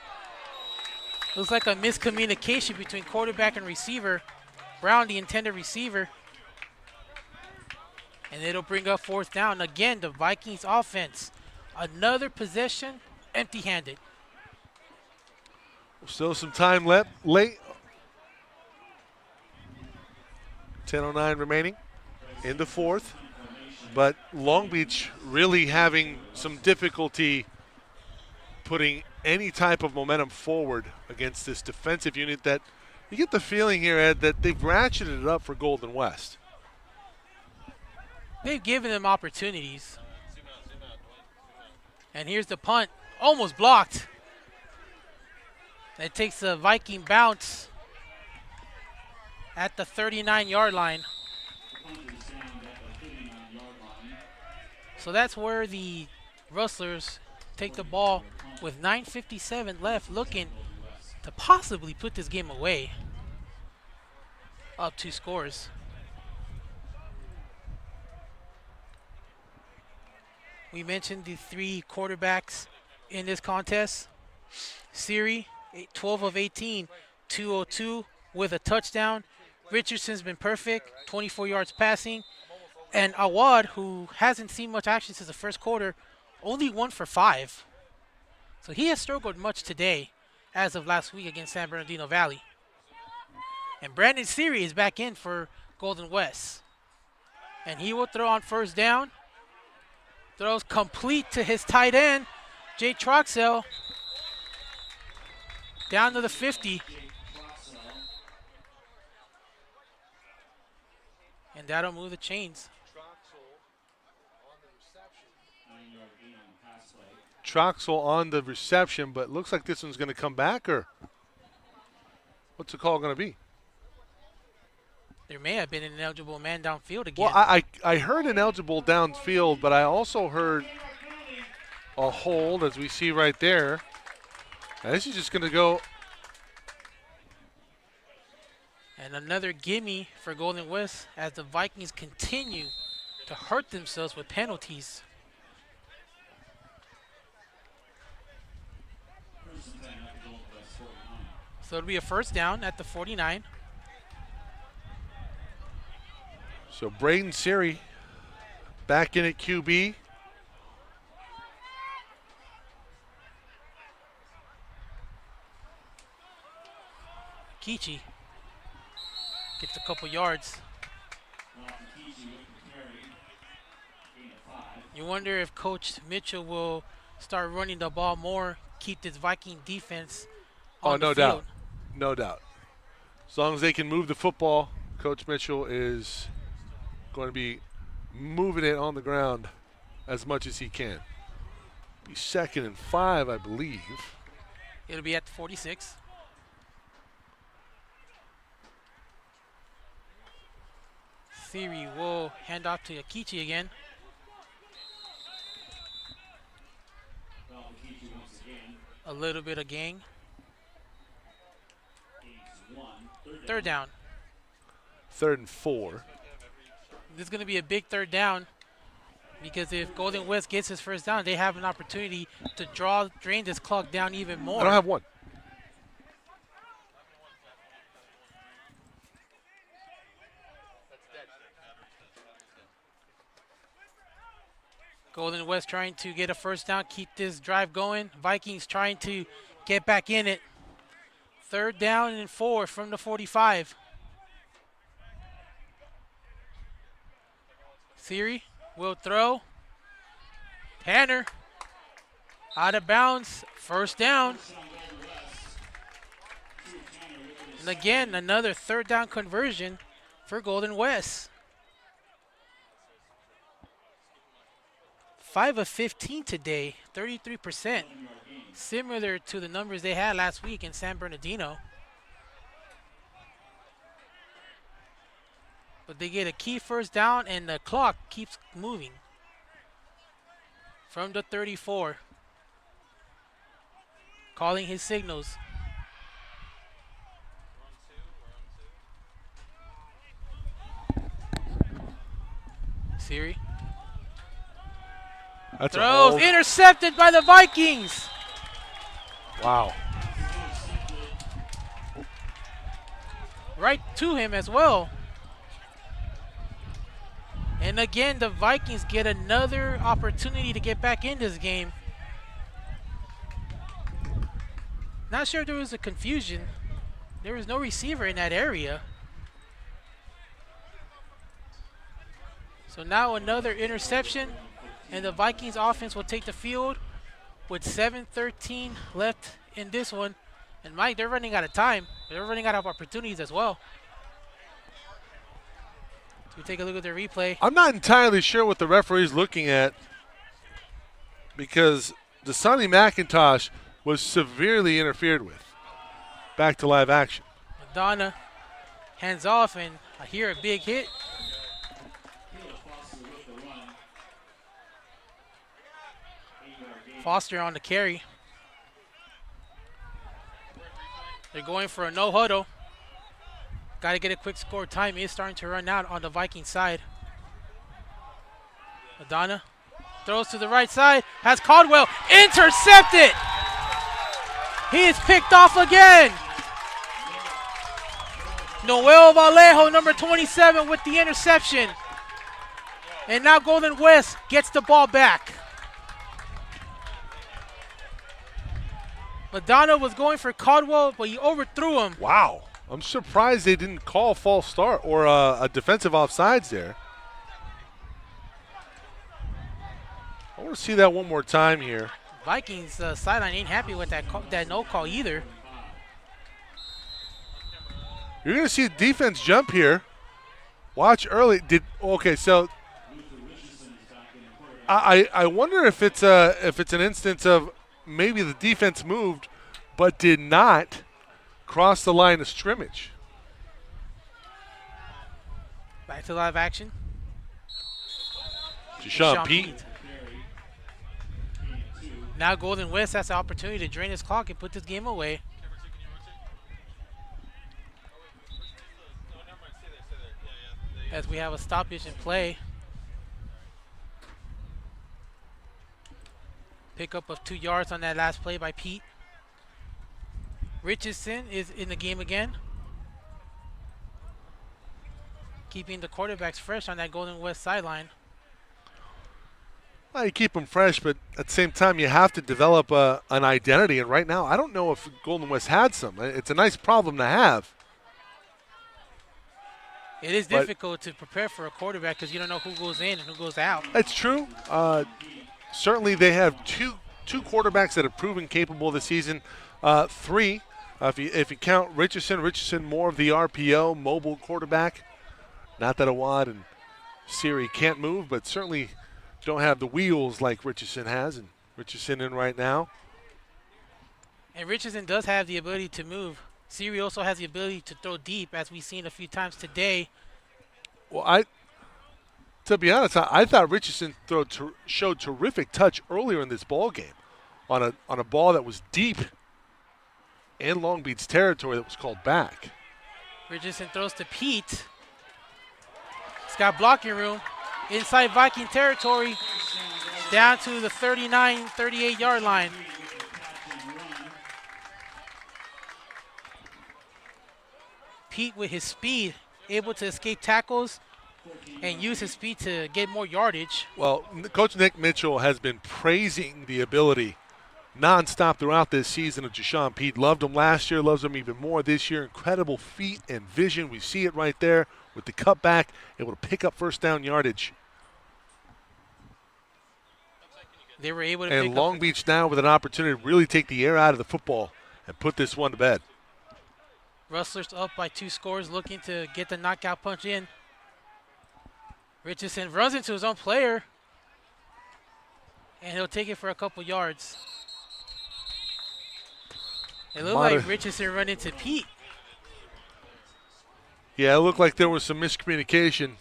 Looks like a miscommunication between quarterback and receiver. Brown, the intended receiver. And it'll bring up 4th down. Again, the Vikings offense. Another possession, empty-handed. Still some time left. Late. 10:09 remaining in the 4th. But Long Beach really having some difficulty putting any type of momentum forward against this defensive unit that you get the feeling here, Ed, that they've ratcheted it up for Golden West. They've given them opportunities. And here's the punt. Almost blocked. It takes a Viking bounce at the 39-yard line. So that's where the Rustlers take the ball with 9:57 left, looking to possibly put this game away. Up 2 scores. We mentioned the 3 quarterbacks in this contest. Siri, 12 of 18, 202 with a touchdown. Richardson's been perfect, 24 yards passing. And Awad, who hasn't seen much action since the first quarter, only 1 for 5. So he has struggled much today as of last week against San Bernardino Valley. And Brandon Siri is back in for Golden West. And he will throw on first down. Throws complete to his tight end, Jay Troxell. Down to the 50. And that'll move the chains. Troxell on the reception, but looks like this one's going to come back, or what's the call going to be? There may have been an ineligible man downfield again. Well, I heard an eligible downfield, but I also heard a hold, as we see right there. And this is just going to go. And another gimme for Golden West as the Vikings continue to hurt themselves with penalties. So it'll be a first down at the 49. So Braden Siri back in at QB. Kichi gets a couple yards. You wonder if Coach Mitchell will start running the ball more, keep this Viking defense on the no field. doubt. No doubt. As long as they can move the football, Coach Mitchell is going to be moving it on the ground as much as he can. Be 2nd and 5, I believe. It'll be at the 46. Siri will hand off to Akichi again. A little bit of gang. Third down. 3rd and 4. This is going to be a big third down because if Golden West gets his first down, they have an opportunity to drain this clock down even more. I don't have one. Golden West trying to get a first down, keep this drive going. Vikings trying to get back in it. 3rd down and 4 from the 45. Siri will throw. Tanner out of bounds. First down. And again, another 3rd down conversion for Golden West. 5 of 15 today, 33%. Similar to the numbers they had last week in San Bernardino. But they get a key first down and the clock keeps moving. From the 34. Calling his signals. Siri. That's Throws intercepted by the Vikings. Wow. Right to him as well. And again, the Vikings get another opportunity to get back in this game. Not sure if there was a confusion. There was no receiver in that area. So now another interception. And the Vikings offense will take the field with 7:13 left in this one. And Mike, they're running out of time. They're running out of opportunities as well. So we take a look at the replay. I'm not entirely sure what the referee's looking at because Dasani McIntosh was severely interfered with. Back to live action. Madonna hands off, and I hear a big hit. Foster on the carry. They're going for a no huddle. Got to get a quick score. Time is starting to run out on the Viking side. Madonna throws to the right side. Has Caldwell intercepted. He is picked off again. Noel Vallejo, number 27, with the interception. And now Golden West gets the ball back. Madonna was going for Caldwell, but he overthrew him. Wow. I'm surprised they didn't call false start or a defensive offsides there. I want to see that one more time here. Vikings sideline ain't happy with that no call either. You're going to see defense jump here. Watch early. Okay, so I wonder if it's an instance of maybe the defense moved but did not cross the line of scrimmage. Back to live action. Deshaun Pete. Now Golden West has the opportunity to drain his clock and put this game away. As we have a stoppage in play. Pickup of 2 yards on that last play by Pete. Richardson is in the game again. Keeping the quarterbacks fresh on that Golden West sideline. Well, you keep them fresh, but at the same time, you have to develop an identity. And right now, I don't know if Golden West had some. It's a nice problem to have. It is difficult to prepare for a quarterback because you don't know who goes in and who goes out. That's true. Certainly, they have two quarterbacks that have proven capable this season. Three, if you count Richardson. Richardson more of the RPO, mobile quarterback. Not that Awad and Siri can't move, but certainly don't have the wheels like Richardson has, and Richardson in right now. And Richardson does have the ability to move. Siri also has the ability to throw deep, as we've seen a few times today. Well, to be honest, I thought Richardson showed terrific touch earlier in this ball game on a ball that was deep in Long Beach territory that was called back. Richardson throws to Pete. He's got blocking room. Inside Viking territory, down to the 39, 38-yard line. Pete with his speed, able to escape tackles and use his speed to get more yardage. Well, Coach Nick Mitchell has been praising the ability nonstop throughout this season of Deshaun Pete. Loved him last year, loves him even more this year. Incredible feet and vision. We see it right there with the cutback, able to pick up first down yardage. They were able to and Long Beach now with an opportunity to really take the air out of the football and put this one to bed. Rustlers up by 2 scores, looking to get the knockout punch in. Richardson runs into his own player, and he'll take it for a couple yards. It looked like Richardson run into Pete. Yeah, it looked like there was some miscommunication.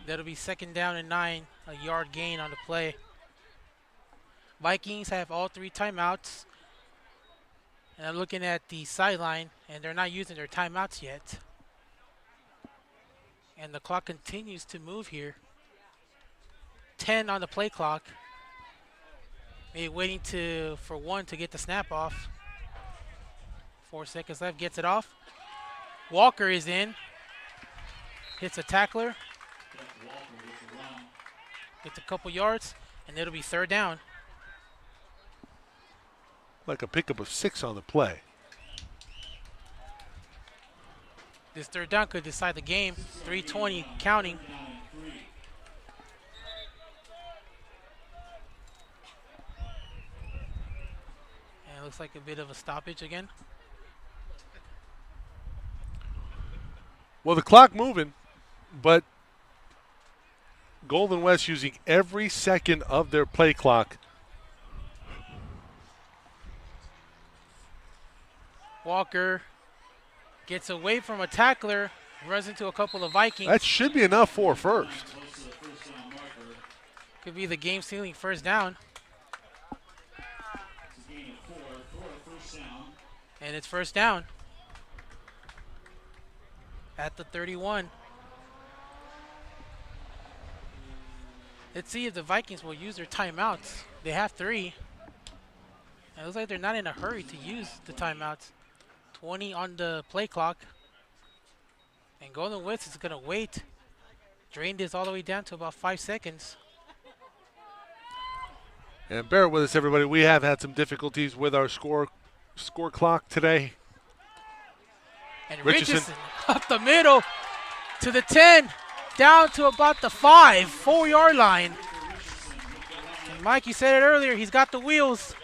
That'll be 2nd down and 9, a yard gain on the play. Vikings have all 3 timeouts. And I'm looking at the sideline, and they're not using their timeouts yet. And the clock continues to move here. 10 on the play clock. Maybe waiting for one to get the snap off. 4 seconds left, gets it off. Walker is in. Hits a tackler. Gets a couple yards, and it'll be 3rd down. Like a pickup of 6 on the play. This 3rd down could decide the game. 3:20 counting. And it looks like a bit of a stoppage again. Well, the clock moving, but Golden West using every second of their play clock. Walker gets away from a tackler, runs into a couple of Vikings. That should be enough for first. Could be the game-sealing 1st down. And it's 1st down at the 31. Let's see if the Vikings will use their timeouts. They have 3. It looks like they're not in a hurry to use the timeouts. 20 on the play clock. And Golden West is going to wait Drained this all the way down to about 5 seconds. And bear with us, everybody. We have had some difficulties with our score clock today. And Richardson. Richardson up the middle to the 10, down to about the 4-yard line. And Mike, you said it earlier, he's got the wheels.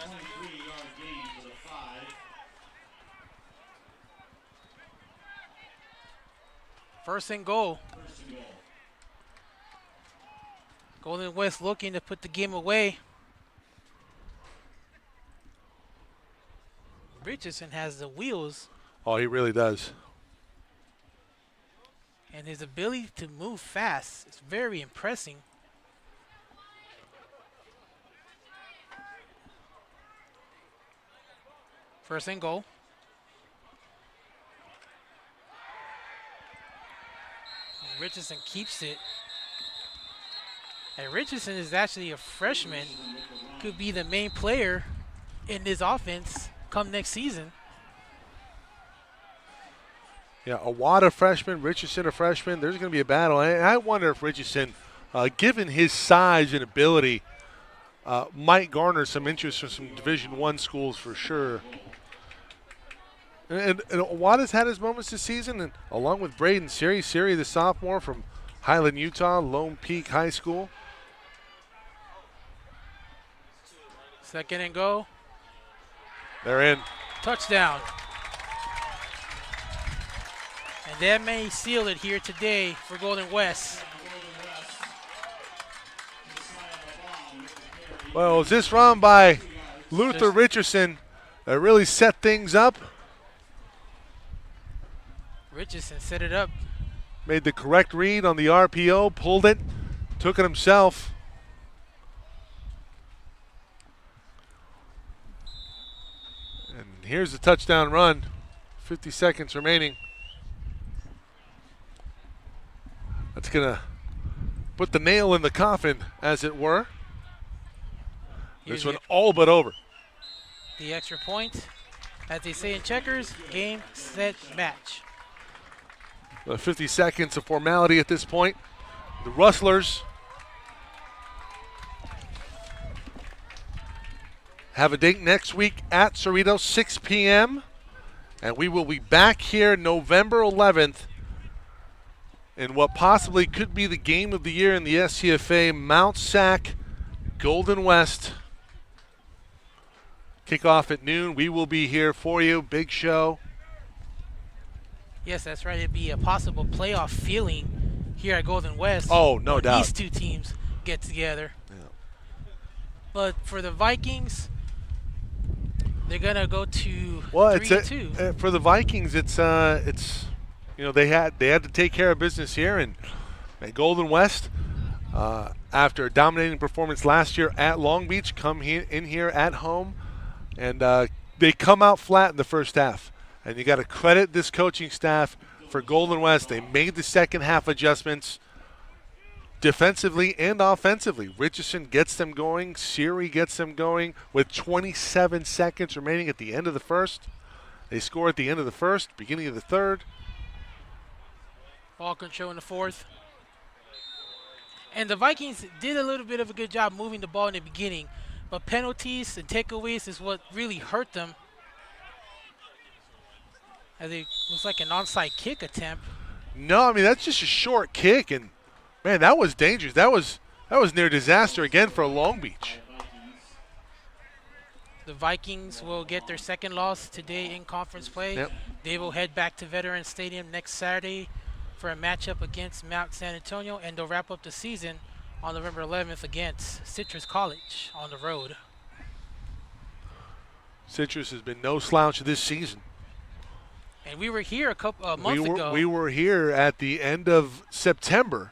First and goal. Golden West looking to put the game away. Richardson has the wheels. Oh, he really does. And his ability to move fast is very impressive. First and goal. And Richardson keeps it. And Richardson is actually a freshman. Could be the main player in this offense come next season. Yeah, a Watt a freshman, Richardson a freshman. There's going to be a battle. And I wonder if Richardson, given his size and ability, might garner some interest from some Division I schools for sure. And Watt has had his moments this season, and along with Braden Siri, the sophomore from Highland, Utah, Lone Peak High School. Second and go. They're in. Touchdown. And that may seal it here today for Golden West. Well, is this run by Luther Richardson that really set things up? Richardson set it up. Made the correct read on the RPO, pulled it, took it himself. And here's the touchdown run. 50 seconds remaining. That's going to put the nail in the coffin, as it were. This one all but over. The extra point. As they say in checkers, game, set, match. 50 seconds of formality at this point. The Rustlers have a date next week at Cerritos, 6 p.m. And we will be back here November 11th in what possibly could be the game of the year in the SCFA, Mount Sac, Golden West. Kickoff at noon. We will be here for you. Big show. Yes, that's right. It'd be a possible playoff feeling here at Golden West. Oh, no doubt. These two teams get together. Yeah. But for the Vikings, they're gonna go to 3-2. For the Vikings. It's you know, they had to take care of business here, and Golden West, after a dominating performance last year at Long Beach, come in here at home, and they come out flat in the first half. And you got to credit this coaching staff for Golden West. They made the second half adjustments defensively and offensively. Richardson gets them going. Siri gets them going with 27 seconds remaining at the end of the first. They score at the end of the first, beginning of the third. Ball control in the fourth. And the Vikings did a little bit of a good job moving the ball in the beginning, but penalties and takeaways is what really hurt them. As it looks like an onside kick attempt. No, I mean, that's just a short kick, and man, that was dangerous. That was near disaster again for Long Beach. The Vikings will get their second loss today in conference play. Yep. They will head back to Veterans Stadium next Saturday for a matchup against Mount San Antonio, and they'll wrap up the season on November 11th against Citrus College on the road. Citrus has been no slouch this season. And we were here a month ago. We were here at the end of September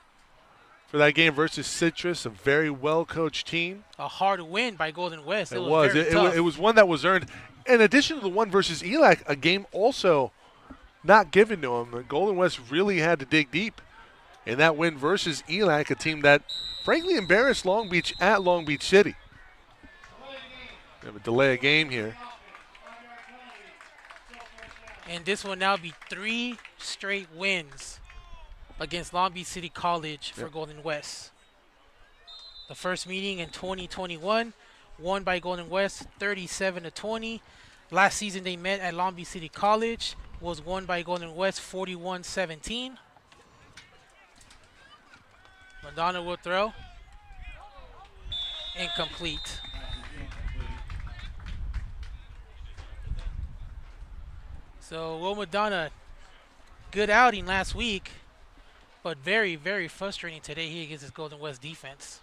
for that game versus Citrus, a very well-coached team. A hard win by Golden West. It was. Very tough. It was one that was earned. In addition to the one versus ELAC, a game also not given to them. Golden West really had to dig deep in that win versus ELAC, a team that frankly embarrassed Long Beach at Long Beach City. We have a delay of game here. And this will now be 3 straight wins against Long Beach City College for Golden West. The first meeting in 2021, won by Golden West 37-20. Last season they met at Long Beach City College, was won by Golden West 41-17. Madonna will throw. Incomplete. So Will Madonna, good outing last week, but very, very frustrating today here against his Golden West defense.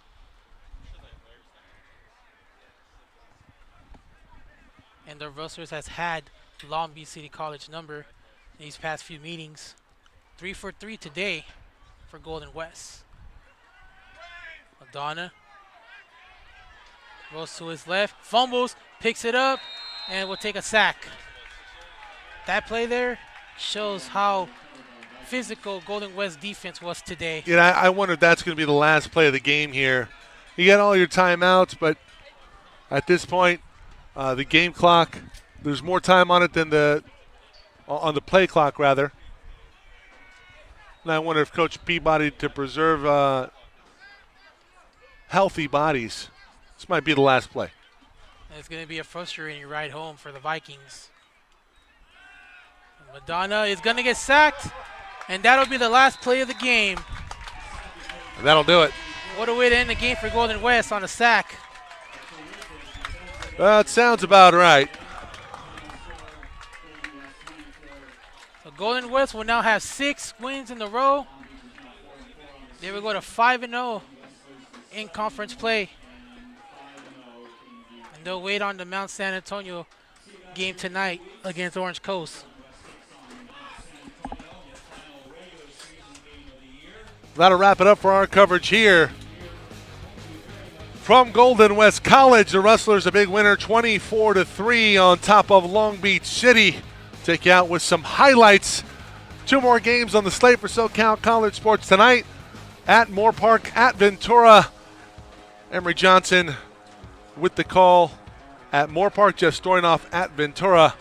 And the Rustlers has had Long Beach City College number in these past few meetings. 3 for 3 today for Golden West. Madonna rolls to his left, fumbles, picks it up, and will take a sack. That play there shows how physical Golden West defense was today. Yeah, I wonder if that's going to be the last play of the game here. You got all your timeouts, but at this point, the game clock, there's more time on it than on the play clock, rather. And I wonder if Coach Peabody, to preserve healthy bodies, this might be the last play. It's going to be a frustrating ride home for the Vikings. Madonna is going to get sacked, and that'll be the last play of the game. And that'll do it. What a way to end the game for Golden West on a sack. That sounds about right. So Golden West will now have 6 wins in a row. They will go to 5-0 in conference play. And they'll wait on the Mount San Antonio game tonight against Orange Coast. That'll wrap it up for our coverage here. From Golden West College, the Rustlers a big winner, 24-3 on top of Long Beach City. Take you out with some highlights. 2 more games on the slate for SoCal College Sports tonight. At Moore Park, at Ventura. Emery Johnson with the call at Moore Park, Jeff Stoynoff at Ventura.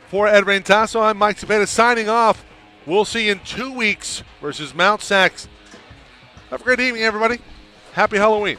For Ed Rentasso, I'm Mike Cepeda signing off. We'll see you in 2 weeks versus Mount Sax. Have a great evening, everybody. Happy Halloween.